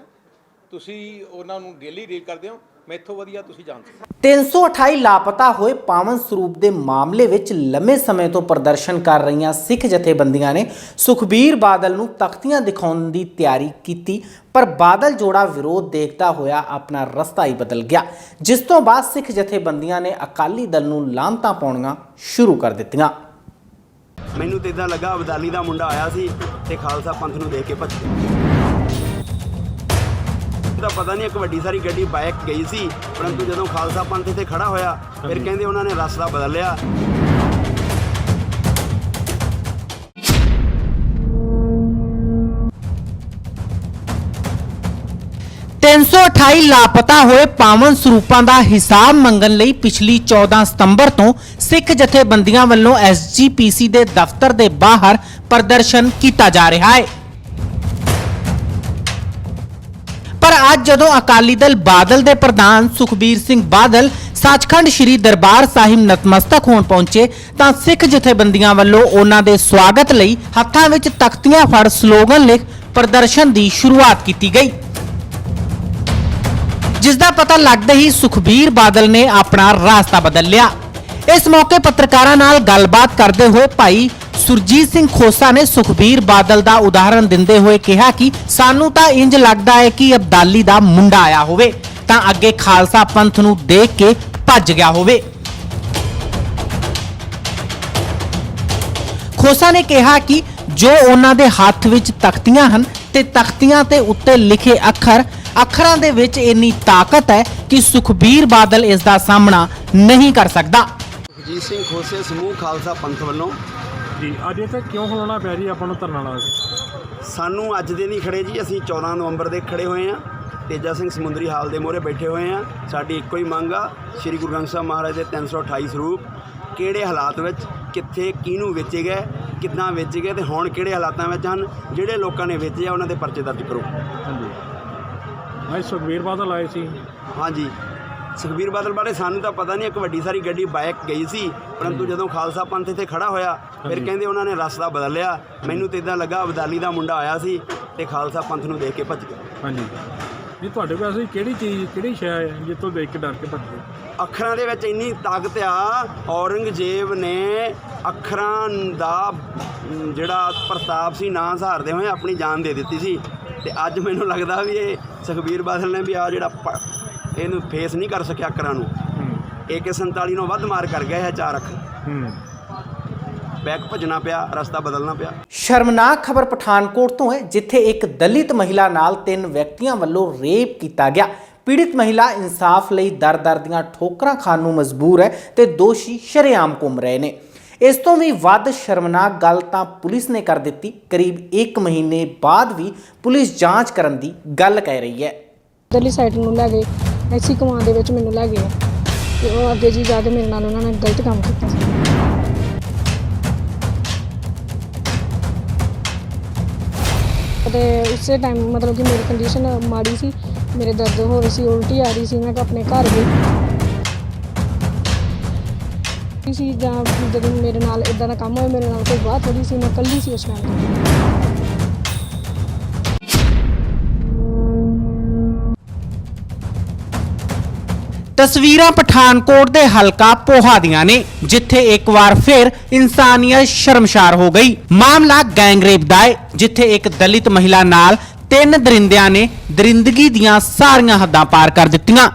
ਤੁਸੀਂ ਉਹਨਾਂ ਨੂੰ ਡੇਲੀ ਡੀਲ ਕਰਦੇ ਹੋ, ਮੈਥੋਂ ਵਧੀਆ ਤੁਸੀਂ ਜਾਣਦੇ ਹੋ। 328 ਲਾਪਤਾ ਹੋਏ ਪਾਵਨ ਸਰੂਪ ਦੇ ਮਾਮਲੇ ਵਿੱਚ ਲੰਮੇ ਸਮੇਂ ਤੋਂ ਪ੍ਰਦਰਸ਼ਨ ਕਰ ਰਹੀਆਂ ਸਿੱਖ ਜਥੇਬੰਦੀਆਂ ਨੇ ਸੁਖਬੀਰ ਬਾਦਲ ਨੂੰ ਤਖਤੀਆਂ ਦਿਖਾਉਣ ਦੀ ਤਿਆਰੀ ਕੀਤੀ, ਪਰ ਬਾਦਲ ਜੋੜਾ ਵਿਰੋਧ ਦੇਖਦਾ ਹੋਇਆ ਆਪਣਾ ਰਸਤਾ ਹੀ ਬਦਲ ਗਿਆ, ਜਿਸ ਤੋਂ ਬਾਅਦ ਸਿੱਖ ਜਥੇਬੰਦੀਆਂ ਨੇ ਅਕਾਲੀ ਦਲ ਨੂੰ ਲਾਹਨਤਾਂ ਪਾਉਣੀਆਂ ਸ਼ੁਰੂ ਕਰ ਦਿੱਤੀਆਂ। ਮੈਨੂੰ ਤਾਂ ਇਦਾਂ ਲੱਗਾ ਅਬਦਾਲੀ ਦਾ ਮੁੰਡਾ ਆਇਆ ਸੀ ਤੇ ਖਾਲਸਾ ਪੰਥ ਨੂੰ ਦੇਖ ਕੇ ਭੱਜ ਗਿਆ। ਦਾ ਪਤਾ ਨਹੀਂ, ਇੱਕ ਵੱਡੀ ਸਾਰੀ ਗੱਡੀ ਬਾਈਕ ਗਈ ਸੀ, ਪਰੰਤੂ ਜਦੋਂ ਖਾਲਸਾ ਪੰਥ ਇੱਥੇ ਖੜਾ ਹੋਇਆ ਫਿਰ ਕਹਿੰਦੇ ਉਹਨਾਂ ਨੇ ਰਸਤਾ ਬਦਲ ਲਿਆ। ਲਾਪਤਾ ਹੋਏ ਪਾਵਨ ਸਰੂਪਾਂ ਦਾ ਹਿਸਾਬ ਮੰਗਣ ਲਈ ਪਿਛਲੀ 14 ਸਤੰਬਰ ਤੋਂ ਸਿੱਖ ਜਥੇਬੰਦੀਆਂ ਵੱਲੋਂ SGPC ਦੇ ਦਫ਼ਤਰ ਦੇ ਬਾਹਰ ਪ੍ਰਦਰਸ਼ਨ ਕੀਤਾ ਜਾ ਰਿਹਾ ਹੈ। ਪਰ ਅੱਜ ਜਦੋਂ ਅਕਾਲੀ ਦਲ ਬਾਦਲ ਦੇ ਪ੍ਰਧਾਨ ਸੁਖਬੀਰ ਸਿੰਘ ਬਾਦਲ ਸੱਚਖੰਡ ਸ੍ਰੀ ਦਰਬਾਰ ਸਾਹਿਬ ਨਤਮਸਤਕ ਹੋਣ ਪਹੁੰਚੇ ਤਾਂ ਸਿੱਖ ਜਥੇਬੰਦੀਆਂ ਵੱਲੋਂ ਉਹਨਾਂ ਦੇ ਸਵਾਗਤ ਲਈ ਹੱਥਾਂ ਵਿੱਚ ਤਖਤੀਆਂ ਫੜ ਸਲੋਗਨ ਲਿਖ ਪ੍ਰਦਰਸ਼ਨ ਦੀ ਸ਼ੁਰੂਆਤ ਕੀਤੀ ਗਈ, ਜਿਸ ਦਾ ਪਤਾ ਲੱਗਦੇ ਹੀ ਸੁਖਬੀਰ ਬਾਦਲ ਨੇ ਆਪਣਾ ਰਾਸਤਾ ਬਦਲ ਲਿਆ। ਇਸ ਮੌਕੇ ਪੱਤਰਕਾਰਾਂ ਨਾਲ ਗੱਲਬਾਤ ਕਰਦੇ ਹੋਏ ਭਾਈ ਸੁਰਜੀਤ ਸਿੰਘ ਖੋਸਾ ਨੇ ਸੁਖਬੀਰ ਬਾਦਲ ਦਾ ਉਦਾਹਰਣ ਦਿੰਦੇ ਹੋਏ ਕਿਹਾ ਕਿ ਸਾਨੂੰ ਤਾਂ ਇੰਜ ਲੱਗਦਾ ਹੈ ਕਿ ਅਬਦਾਲੀ ਦਾ ਮੁੰਡਾ ਆਇਆ ਹੋਵੇ ਤਾਂ ਅੱਗੇ ਖਾਲਸਾ ਪੰਥ ਨੂੰ ਦੇਖ ਕੇ ਭੱਜ ਗਿਆ ਹੋਵੇ। ਖੋਸਾ ਨੇ ਕਿਹਾ ਕਿ ਜੋ ਉਹਨਾਂ ਦੇ ਹੱਥ ਵਿੱਚ ਤਖਤੀਆਂ ਹਨ ਤੇ ਤਖਤੀਆਂ ਤੇ ਉੱਤੇ ਲਿਖੇ ਅੱਖਰਾਂ ਦੇ ਵਿੱਚ ਇੰਨੀ ਤਾਕਤ ਹੈ ਕਿ ਸੁਖਬੀਰ ਬਾਦਲ ਇਸ ਦਾ ਸਾਹਮਣਾ ਨਹੀਂ ਕਰ ਸਕਦਾ। ਸੁਖਜੀਤ ਸਿੰਘ ਖੋਸੇ ਸਮੂਹ ਖਾਲਸਾ ਪੰਥ ਵੱਲੋਂ ਜੀ ਅੱਜ ਇੱਥੇ ਕਿਉਂ ਖਲੋਣਾ ਪੈ ਜੀ ਆਪਾਂ ਨੂੰ ਧਰਨਾ ਲਾ ਕੇ? ਸਾਨੂੰ ਅੱਜ ਦੇ ਨਹੀਂ ਖੜੇ ਜੀ, ਅਸੀਂ 14 ਨਵੰਬਰ ਦੇ ਖੜੇ ਹੋਏ ਹਾਂ। ਤੇਜਾ ਸਿੰਘ ਸਮੁੰਦਰੀ ਹਾਲ ਦੇ ਮੂਹਰੇ ਬੈਠੇ ਹੋਏ ਹਾਂ। ਸਾਡੀ ਇੱਕੋ ਹੀ ਮੰਗ ਆ, ਸ੍ਰੀ ਗੁਰੂ ਗ੍ਰੰਥ ਸਾਹਿਬ ਮਹਾਰਾਜ ਦੇ 328 ਸਰੂਪ ਕਿਹੜੇ ਹਾਲਾਤ ਵਿੱਚ ਕਿੱਥੇ ਕਿਹਨੂੰ ਵੇਚੇ ਗਏ, ਕਿੱਦਾਂ ਵੇਚੇ ਗਏ ਤੇ ਹੁਣ ਕਿਹੜੇ ਹਾਲਾਤਾਂ ਵਿੱਚ ਹਨ, ਜਿਹੜੇ ਲੋਕਾਂ ਨੇ ਵੇਚੇ ਆ ਉਹਨਾਂ ਦੇ ਪਰਚੇ ਦਰਜ ਕਰੋ। ਹਾਂਜੀ, ਅੱਜ ਸੁਖਬੀਰ ਬਾਦਲ ਆਏ ਸੀ। ਹਾਂਜੀ, ਸੁਖਬੀਰ ਬਾਦਲ ਬਾਰੇ ਸਾਨੂੰ ਤਾਂ ਪਤਾ ਨਹੀਂ, ਇੱਕ ਵੱਡੀ ਸਾਰੀ ਗੱਡੀ ਬਾਈਕ ਗਈ ਸੀ, ਪਰੰਤੂ ਜਦੋਂ ਖਾਲਸਾ ਪੰਥ ਇੱਥੇ ਖੜਾ ਹੋਇਆ ਫਿਰ ਕਹਿੰਦੇ ਉਹਨਾਂ ਨੇ ਰਸਤਾ ਬਦਲ ਲਿਆ। ਮੈਨੂੰ ਤਾਂ ਇਦਾਂ ਲੱਗਾ ਅਬਦਾਲੀ ਦਾ ਮੁੰਡਾ ਆਇਆ ਸੀ ਤੇ ਖਾਲਸਾ ਪੰਥ ਨੂੰ ਦੇਖ ਕੇ ਭੱਜ ਗਿਆ। ਹਾਂਜੀ, ਨਹੀਂ ਤੁਹਾਡੇ ਕੋਲ ਐਸੀ ਕਿਹੜੀ ਚੀਜ਼, ਕਿਹੜੀ ਸ਼ੈ ਹੈ ਜਿੱਥੋਂ ਦੇਖ ਕੇ ਡਰ ਕੇ ਭੱਜ ਗਏ? ਅੱਖਰਾਂ ਦੇ ਵਿੱਚ ਇੰਨੀ ਤਾਕਤ ਆ, ਔਰੰਗਜ਼ੇਬ ਨੇ ਅੱਖਰਾਂ ਦਾ ਜਿਹੜਾ ਪ੍ਰਤਾਪ ਸੀ ਨਾ ਸਹਾਰਦੇ ਹੋਏ ਆਪਣੀ ਜਾਨ ਦੇ ਦਿੱਤੀ ਸੀ। ਤੇ ਅੱਜ ਮੈਨੂੰ ਲੱਗਦਾ ਵੀ ਇਹ ਸੁਖਬੀਰ ਬਾਦਲ ਨੇ ਵੀ ਆ ਜਿਹੜਾ ਇਹਨੂੰ ਫੇਸ ਨਹੀਂ ਕਰ ਸਕਿਆ ਅੱਖਰਾਂ ਨੂੰ। AK-47 ਨੂੰ ਵੱਧ ਮਾਰ ਕਰ ਗਿਆ ਇਹ 4 ਅੱਖਰ। ਬੈਕ ਭੱਜਣਾ ਪਿਆ, ਰਸਤਾ ਬਦਲਣਾ ਪਿਆ। ਸ਼ਰਮਨਾਕ ਖਬਰ ਪਠਾਨਕੋਟ ਤੋਂ ਹੈ, ਜਿੱਥੇ ਇੱਕ ਦਲਿਤ ਮਹਿਲਾ ਨਾਲ 3 ਵਿਅਕਤੀਆਂ ਵੱਲੋਂ ਰੇਪ ਕੀਤਾ ਗਿਆ। ਪੀੜਿਤ ਮਹਿਲਾ ਇਨਸਾਫ ਲਈ ਦਰ-ਦਰ ਦੀਆਂ ਠੋਕਰਾਂ ਖਾਣ ਨੂੰ ਮਜਬੂਰ ਹੈ ਤੇ ਦੋਸ਼ੀ ਸ਼ਰੇਆਮ ਘੁੰਮ ਰਹੇ ਨੇ। ਇਸ ਤੋਂ ਵੀ ਵੱਧ ਸ਼ਰਮਨਾਕ ਗੱਲ ਤਾਂ ਪੁਲਿਸ ਨੇ ਕਰ ਦਿੱਤੀ। ਕਰੀਬ 1 ਮਹੀਨੇ ਬਾਅਦ ਵੀ ਪੁਲਿਸ ਜਾਂਚ ਕਰਨ ਦੀ ਗੱਲ ਕਹਿ ਰਹੀ ਹੈ। ਦਲੀ ਸਾਈਡ ਨੂੰ ਲੈ ਗਏ, ਐਸੀ ਕਮਾਨ ਦੇ ਵਿੱਚ ਮੈਨੂੰ ਲੈ ਗਏ ਤੇ ਉਹ ਅੱਗੇ ਜੀ ਜਾ ਕੇ ਮੇਰੇ ਨਾਲ ਉਹਨਾਂ ਨੇ ਗਲਤ ਕੰਮ ਕੀਤਾ ਸੀ। ਤੇ ਉਸੇ ਟਾਈਮ ਮਤਲਬ ਕਿ ਮੇਰੀ ਕੰਡੀਸ਼ਨ ਮਾੜੀ ਸੀ, ਮੇਰੇ ਦਰਦ ਹੋ ਰਹੀ ਸੀ, ਉਲਟੀ ਆ ਰਹੀ ਸੀ। ਮੈਂ ਆਪਣੇ ਘਰ ਗਈ ਸੀ, ਜਾਂ ਜਦੋਂ ਮੇਰੇ ਨਾਲ ਇਦਾਂ ਦਾ ਕੰਮ ਹੋਇਆ, ਮੇਰੇ ਨਾਲ ਕੋਈ ਬਾਤ ਥੋੜੀ ਸੀ, ਮੈਂ ਇਕੱਲੀ ਸੀ ਉਸ ਟਾਈਮ। ਤਸਵੀਰਾਂ ਪਠਾਨਕੋਟ ਦੇ ਹਲਕਾ ਪੋਹਾ ਦੀਆਂ ਨੇ, ਜਿੱਥੇ ਇੱਕ ਵਾਰ ਫਿਰ ਇਨਸਾਨੀਅਤ ਸ਼ਰਮਸ਼ਾਰ ਹੋ ਗਈ। ਮਾਮਲਾ ਗੈਂਗਰੇਪ ਦਾ ਹੈ, ਜਿੱਥੇ ਇੱਕ ਦਲਿਤ ਮਹਿਲਾ ਨਾਲ 3 ਦਰਿੰਦਿਆਂ ਨੇ ਦਰਿੰਦਗੀ ਦੀਆਂ ਸਾਰੀਆਂ ਹੱਦਾਂ ਪਾਰ ਕਰ ਦਿੱਤੀਆਂ।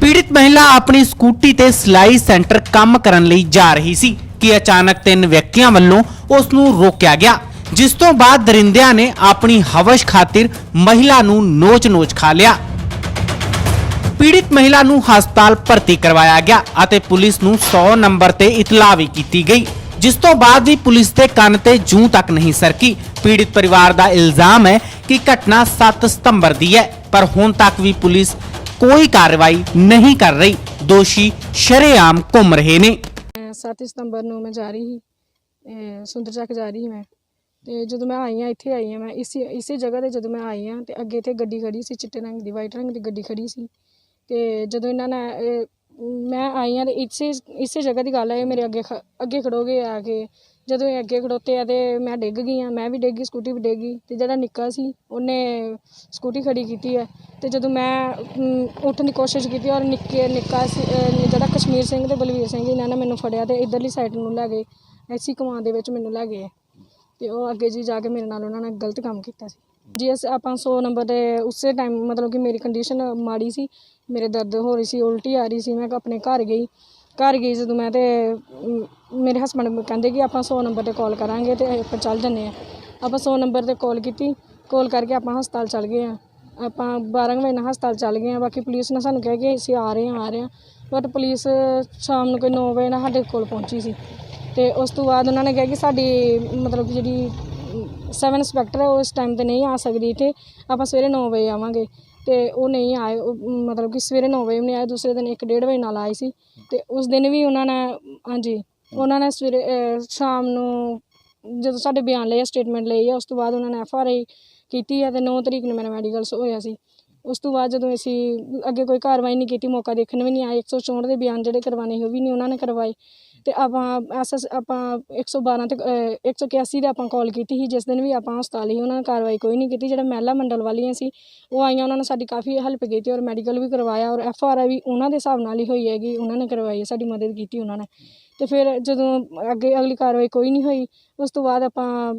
ਪੀੜਿਤ ਮਹਿਲਾ ਆਪਣੀ ਸਕੂਟੀ ਤੇ ਸਿਲਾਈ ਸੈਂਟਰ ਕੰਮ ਕਰਨ ਲਈ ਜਾ ਰਹੀ ਸੀ ਕਿ ਅਚਾਨਕ 3 ਵਿਅਕਤੀਆਂ ਵੱਲੋਂ ਉਸ ਨੂੰ ਰੋਕਿਆ ਗਿਆ, ਜਿਸ ਤੋਂ ਬਾਅਦ ਦਰਿੰਦਿਆਂ ਨੇ ਆਪਣੀ ਹਵਸ਼ ਖਾਤਰ ਮਹਿਲਾ ਨੂੰ ਨੋਚ-ਨੋਚ ਖਾ ਲਿਆ। ਪੀੜਿਤ ਮਹਿਲਾ ਨੂੰ ਹਸਪਤਾਲ ਭਰਤੀ ਕਰਵਾਇਆ ਗਿਆ ਅਤੇ ਪੁਲਿਸ ਨੂੰ 100 ਨੰਬਰ ਤੇ ਇਤਲਾਹ ਵੀ ਕੀਤੀ ਗਈ, ਜਿਸ ਤੋਂ ਬਾਅਦ ਵੀ ਪੁਲਿਸ ਦੇ ਕੰਨ ਤੇ ਜੂੰ ਤੱਕ ਨਹੀਂ ਸਰਕੀ। ਪੀੜਿਤ ਪਰਿਵਾਰ ਦਾ ਇਲਜ਼ਾਮ ਹੈ ਕਿ ਘਟਨਾ 7 ਸਤੰਬਰ ਦੀ ਹੈ, ਪਰ ਹੁਣ ਤੱਕ ਵੀ ਪੁਲਿਸ ਕੋਈ ਕਾਰਵਾਈ ਨਹੀਂ ਕਰ ਰਹੀ। ਦੋਸ਼ੀ ਸ਼ਰੇਆਮ ਘੁੰਮ ਰਹੇ ਨੇ। 7 ਸਤੰਬਰ ਨੂੰ ਮੈਂ ਜਾ ਰਹੀ ਸੀ, ਸੁੰਦਰ ਚੱਕ ਜਾ ਰਹੀ ਸੀ ਮੈਂ, ਤੇ ਜਦੋਂ ਮੈਂ ਆਈ ਹਾਂ, ਇੱਥੇ ਆਈ ਹਾਂ ਮੈਂ, ਇਸੇ ਜਗ੍ਹਾ ਤੇ ਜਦੋਂ ਮੈਂ ਆਈ ਹਾਂ ਤੇ ਅੱਗੇ ਤੇ ਗੱਡੀ ਖੜੀ ਸੀ, ਚਿੱਟੇ ਰੰਗ ਦੀ, ਵਾਈਟ ਰੰਗ ਦੀ ਗੱਡੀ ਖੜੀ ਸੀ। ਤੇ ਜਦੋਂ ਇਹਨਾਂ ਨੇ ਮੈਂ ਆਈ ਹਾਂ ਤੇ ਇਸੇ ਜਗ੍ਹਾ ਦੀ ਗੱਲ ਹੈ, ਇਹ ਮੇਰੇ ਅੱਗੇ ਖੜੋਗੇ ਆ ਕੇ। ਜਦੋਂ ਇਹ ਅੱਗੇ ਖੜੋਤੇ ਆ ਤੇ ਮੈਂ ਡਿੱਗ ਗਈ ਹਾਂ, ਮੈਂ ਵੀ ਡਿੱਗ ਗਈ, ਸਕੂਟੀ ਵੀ ਡਿੱਗ ਗਈ ਤੇ ਜਿਹੜਾ ਨਿੱਕਾ ਸੀ ਉਹਨੇ ਸਕੂਟੀ ਖੜੀ ਕੀਤੀ ਹੈ ਤੇ ਜਦੋਂ ਮੈਂ ਉੱਠਣ ਦੀ ਕੋਸ਼ਿਸ਼ ਕੀਤੀ ਔਰ ਨਿੱਕਾ ਸੀ ਜਿਹੜਾ ਕਸ਼ਮੀਰ ਸਿੰਘ ਤੇ ਬਲਵੀਰ ਸਿੰਘ ਇਹਨਾਂ ਨੇ ਮੈਨੂੰ ਫੜਿਆ ਤੇ ਇੱਧਰਲੀ ਸਾਈਡ ਨੂੰ ਲੈ ਗਏ, ਐਸੀ ਕਮਾਨ ਦੇ ਵਿੱਚ ਮੈਨੂੰ ਲੈ ਗਏ ਤੇ ਉਹ ਅੱਗੇ ਜੀ ਜਾ ਕੇ ਮੇਰੇ ਨਾਲ ਉਹਨਾਂ ਨੇ ਗਲਤ ਕੰਮ ਕੀਤਾ ਸੀ ਜੀ। ਆਪਾਂ 100 ਨੰਬਰ ਦੇ ਉਸੇ ਟਾਈਮ ਮਤਲਬ ਕਿ ਮੇਰੀ ਕੰਡੀਸ਼ਨ ਮਾੜੀ ਸੀ, ਮੇਰੇ ਦਰਦ ਹੋ ਰਹੀ ਸੀ, ਉਲਟੀ ਆ ਰਹੀ ਸੀ, ਮੈਂ ਆਪਣੇ ਘਰ ਗਈ ਜਦੋਂ ਮੈਂ ਤੇ ਮੇਰੇ ਹਸਬੈਂਡ ਕਹਿੰਦੇ ਕਿ ਆਪਾਂ 100 ਨੰਬਰ 'ਤੇ ਕਾਲ ਕਰਾਂਗੇ ਤੇ ਆਪਾਂ ਚੱਲ ਜੰਨੇ ਆ। ਆਪਾਂ 100 ਨੰਬਰ 'ਤੇ ਕਾਲ ਕੀਤੀ, ਕਾਲ ਕਰਕੇ ਆਪਾਂ ਹਸਪਤਾਲ ਚੱਲ ਗਏ ਆ। ਆਪਾਂ 12 ਵਜੇ ਨਾਲ ਹਸਪਤਾਲ ਚੱਲ ਗਏ ਆ। ਬਾਕੀ ਪੁਲਿਸ ਨੇ ਸਾਨੂੰ ਕਿਹਾ ਕਿ ਅਸੀਂ ਆ ਰਹੇ ਹਾਂ ਬਟ ਪੁਲਿਸ ਸ਼ਾਮ ਨੂੰ ਕੋਈ 9 ਵਜੇ ਨਾਲ ਸਾਡੇ ਕੋਲ ਪਹੁੰਚੀ ਸੀ ਤੇ ਉਸ ਤੋਂ ਬਾਅਦ ਉਹਨਾਂ ਨੇ ਕਿਹਾ ਕਿ ਸਾਡੀ ਮਤਲਬ ਕਿ ਜਿਹੜੀ ਸਬ ਇੰਸਪੈਕਟਰ ਹੈ ਉਹ ਇਸ ਟਾਈਮ 'ਤੇ ਨਹੀਂ ਆ ਸਕਦੀ ਤੇ ਆਪਾਂ ਸਵੇਰੇ 9 ਵਜੇ ਆਵਾਂਗੇ ਤੇ ਉਹ ਨਹੀਂ ਆਏ। ਮਤਲਬ ਕਿ ਸਵੇਰੇ 9 ਵਜੇ ਵੀ ਨਹੀਂ ਆਏ, ਦੂਸਰੇ ਦਿਨ 1-1:30 ਵਜੇ ਨਾਲ ਆਏ ਸੀ ਤੇ ਉਸ ਦਿਨ ਵੀ ਉਹਨਾਂ ਨੇ ਸਵੇਰੇ ਸ਼ਾਮ ਨੂੰ ਜਦੋਂ ਸਾਡੇ ਬਿਆਨ ਲਏ, ਸਟੇਟਮੈਂਟ ਲਈ ਆ, ਉਸ ਤੋਂ ਬਾਅਦ ਉਹਨਾਂ ਨੇ FRI ਕੀਤੀ ਹੈ ਤੇ 9 ਤਰੀਕ ਨੂੰ ਮੇਰਾ ਮੈਡੀਕਲ ਹੋਇਆ ਸੀ। ਉਸ ਤੋਂ ਬਾਅਦ ਜਦੋਂ ਅਸੀਂ ਅੱਗੇ ਕੋਈ ਕਾਰਵਾਈ ਨਹੀਂ ਕੀਤੀ, ਮੌਕਾ ਦੇਖਣ ਵੀ ਨਹੀਂ ਆਏ, 164 ਦੇ ਬਿਆਨ ਜਿਹੜੇ ਕਰਵਾਉਣੇ ਸੀ ਉਹ ਵੀ ਨਹੀਂ ਉਹਨਾਂ ਨੇ ਕਰਵਾਏ ਤੇ ਆਪਾਂ 112 ਤੇ 181 ਦੇ ਆਪਾਂ ਕਾਲ ਕੀਤੀ ਸੀ। ਜਿਸ ਦਿਨ ਵੀ ਆਪਾਂ ਹਸਪਤਾਲ ਹੀ ਉਹਨਾਂ ਨੇ ਕਾਰਵਾਈ ਕੋਈ ਨਹੀਂ ਕੀਤੀ। ਜਿਹੜਾ ਮਹਿਲਾ ਮੰਡਲ ਵਾਲੀਆਂ ਸੀ ਉਹ ਆਈਆਂ, ਉਹਨਾਂ ਨੇ ਸਾਡੀ ਕਾਫੀ ਹੈਲਪ ਕੀਤੀ ਔਰ ਮੈਡੀਕਲ ਵੀ ਕਰਵਾਇਆ ਔਰ FRI ਵੀ ਉਹਨਾਂ ਦੇ ਹਿਸਾਬ ਨਾਲ ਹੀ ਹੋਈ ਹੈਗੀ, ਉਹਨਾਂ ਨੇ ਕਰਵਾਈ ਹੈ, ਸਾਡੀ ਮਦਦ ਕੀਤੀ ਉਹਨਾਂ ਨੇ। ਤੇ ਫਿਰ ਜਦੋਂ ਅਗਲੀ ਕਾਰਵਾਈ ਕੋਈ ਨਹੀਂ ਹੋਈ, ਉਸ ਤੋਂ ਬਾਅਦ ਆਪਾਂ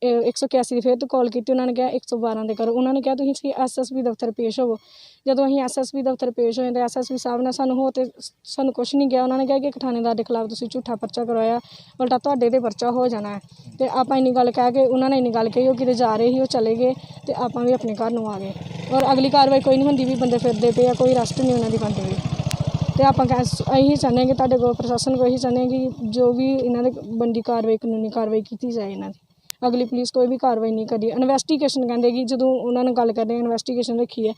181 ਦੀ ਫਿਰ ਤੋਂ ਕਾਲ ਕੀਤੀ, ਉਹਨਾਂ ਨੇ ਕਿਹਾ 112 ਦੇ ਕਰੋ। ਉਹਨਾਂ ਨੇ ਕਿਹਾ ਤੁਸੀਂ SSP ਦਫ਼ਤਰ ਪੇਸ਼ ਹੋਵੋ। ਜਦੋਂ ਅਸੀਂ SSP ਦਫ਼ਤਰ ਪੇਸ਼ ਹੋਏ ਤਾਂ SSP ਸਾਹਿਬ ਨੇ ਸਾਨੂੰ ਕੁਛ ਨਹੀਂ ਕਿਹਾ। ਉਹਨਾਂ ਨੇ ਕਿਹਾ ਕਿ ਇੱਕ ਥਾਣੇਦਾਰ ਦੇ ਖਿਲਾਫ ਤੁਸੀਂ ਝੂਠਾ ਪਰਚਾ ਕਰਵਾਇਆ, ਉਲਟਾ ਤੁਹਾਡੇ 'ਤੇ ਪਰਚਾ ਹੋ ਜਾਣਾ ਹੈ। ਤੇ ਆਪਾਂ ਇੰਨੀ ਗੱਲ ਕਹਿ ਕੇ ਉਹਨਾਂ ਨੇ ਇੰਨੀ ਗੱਲ ਕਹੀ, ਉਹ ਕਿਤੇ ਜਾ ਰਹੇ ਸੀ, ਉਹ ਚਲੇ ਗਏ ਤੇ ਆਪਾਂ ਵੀ ਆਪਣੇ ਘਰ ਨੂੰ ਆ ਗਏ ਔਰ ਅਗਲੀ ਕਾਰਵਾਈ ਕੋਈ ਨਹੀਂ ਹੁੰਦੀ ਵੀ ਬੰਦੇ ਫਿਰਦੇ ਪਏ ਆ, ਕੋਈ ਅਰੈਸਟ ਨਹੀਂ ਉਹਨਾਂ ਦੀ ਬਣਦੀ ਵੀ। ਤੇ ਆਪਾਂ ਇਹੀ ਚਾਹੁੰਦੇ ਹਾਂ ਕਿ ਤੁਹਾਡੇ ਕੋਲ ਪ੍ਰਸ਼ਾਸਨ ਕੋਲ ਇਹੀ ਚਾਹੁੰਦੇ ਹਾਂ ਕਿ ਜੋ ਵੀ ਇਹਨਾਂ ਦੇ ਬਣਦੀ ਕਾਰਵਾਈ, ਕਾਨੂੰਨੀ ਕਾਰਵਾਈ ਕੀਤੀ ਜਾਏ ਇਹਨਾਂ ਦੀ। ਅਗਲੀ ਪੁਲਿਸ ਕੋਈ ਵੀ ਕਾਰਵਾਈ ਨਹੀਂ ਕਰਦੀ। ਇਨਵੈਸਟੀਗੇਸ਼ਨ ਕਹਿੰਦੇ ਕਿ ਜਦੋਂ ਉਹਨਾਂ ਨਾਲ ਗੱਲ ਕਰਦੇ ਇਨਵੈਸਟੀਗੇਸ਼ਨ ਰੱਖੀ ਹੈ,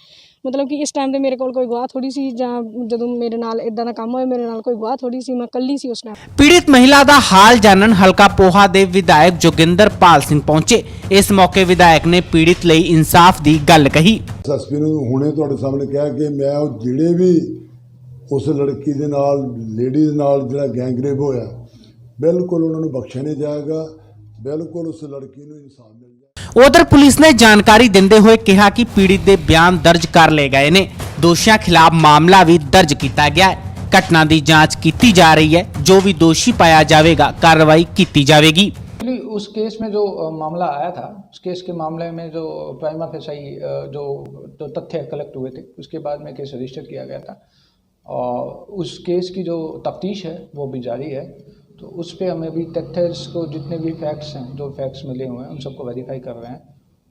ਮਤਲਬ ਕਿ ਇਸ ਟਾਈਮ 'ਤੇ ਮੇਰੇ ਕੋਲ ਕੋਈ ਗਵਾਹ ਥੋੜ੍ਹੀ ਸੀ ਜਾਂ ਜਦੋਂ ਮੇਰੇ ਨਾਲ ਇੱਦਾਂ ਦਾ ਕੰਮ ਹੋਇਆ ਮੇਰੇ ਨਾਲ ਕੋਈ ਗਵਾਹ ਥੋੜ੍ਹੀ ਸੀ, ਮੈਂ ਇਕੱਲੀ ਸੀ ਉਸ ਟਾਈਮ। ਪੀੜਿਤ ਮਹਿਲਾ ਦਾ ਹਾਲ ਜਾਣਨ ਹਲਕਾ ਪੋਹਾ ਦੇ ਵਿਧਾਇਕ ਜੋਗਿੰਦਰਪਾਲ ਸਿੰਘ ਪਹੁੰਚੇ। ਇਸ ਮੌਕੇ ਵਿਧਾਇਕ ਨੇ ਪੀੜਿਤ ਲਈ ਇਨਸਾਫ ਦੀ ਗੱਲ ਕਹੀ। ਐਸਐਸਪੀ ਨੂੰ ਹੁਣੇ ਤੁਹਾਡੇ ਸਾਹਮਣੇ ਕਿਹਾ ਕਿ ਮੈਂ ਉਹ ਜਿਹੜੇ ਵੀ ਉਸ ਲੜਕੀ ਦੇ ਨਾਲ, ਲੇਡੀ ਦੇ ਨਾਲ ਜਿਹੜਾ ਗੈਂਗਰੇਪ ਹੋਇਆ, ਬਿਲਕੁਲ ਉਹਨਾਂ ਨੂੰ ਬਖਸ਼ਿਆ ਨਹੀਂ ਜਾਏਗਾ, ਬਿਲਕੁਲ ਉਸ ਲੜਕੀ ਨੂੰ ਇਨਸਾਫ ਮਿਲ ਜਾਏ। ਉਧਰ ਪੁਲਿਸ ਨੇ ਜਾਣਕਾਰੀ ਦਿੰਦੇ ਹੋਏ ਕਿਹਾ ਕਿ ਪੀੜਿਤ ਦੇ ਬਿਆਨ ਦਰਜ ਕਰ ਲਏ ਗਏ ਨੇ, ਦੋਸ਼ੀਆਂ ਖਿਲਾਫ ਮਾਮਲਾ ਵੀ ਦਰਜ ਕੀਤਾ ਗਿਆ ਹੈ। घटना की जांच की जा रही है, जो भी दोषी पाया जाएगा कार्रवाई की जाएगी। उस केस में जो मामला आया था, उस केस के मामले में जो प्राइमा फेसाई जो तथ्य कलेक्ट हुए थे, उसके बाद में केस रजिस्टर किया गया था और उस केस की जो तफ्तीश है वो भी जारी है। तो उस पर हमें भी तथ्य को जितने भी फैक्ट्स हैं, जो फैक्ट्स मिले हुए हैं उन सबको वेरीफाई कर रहे हैं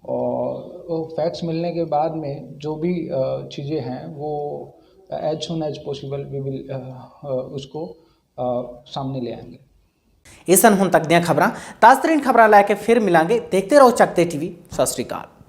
और वो फैक्ट्स मिलने के बाद में जो भी चीज़ें हैं वो as soon as possible we will उसको सामने ले आएंगे। ਇਹ ਸਨ ਹੁਣ ਤੱਕ ਦੀਆਂ ਖਬਰਾਂ। ਤਾਜ਼ਤਰੀਨ ਖਬਰਾਂ ਲੈ ਕੇ ਫਿਰ ਮਿਲਾਂਗੇ। ਦੇਖਦੇ ਰਹੋ ਚੱਕਤੇ TV। ਸਤਿ ਸ਼੍ਰੀ ਅਕਾਲ।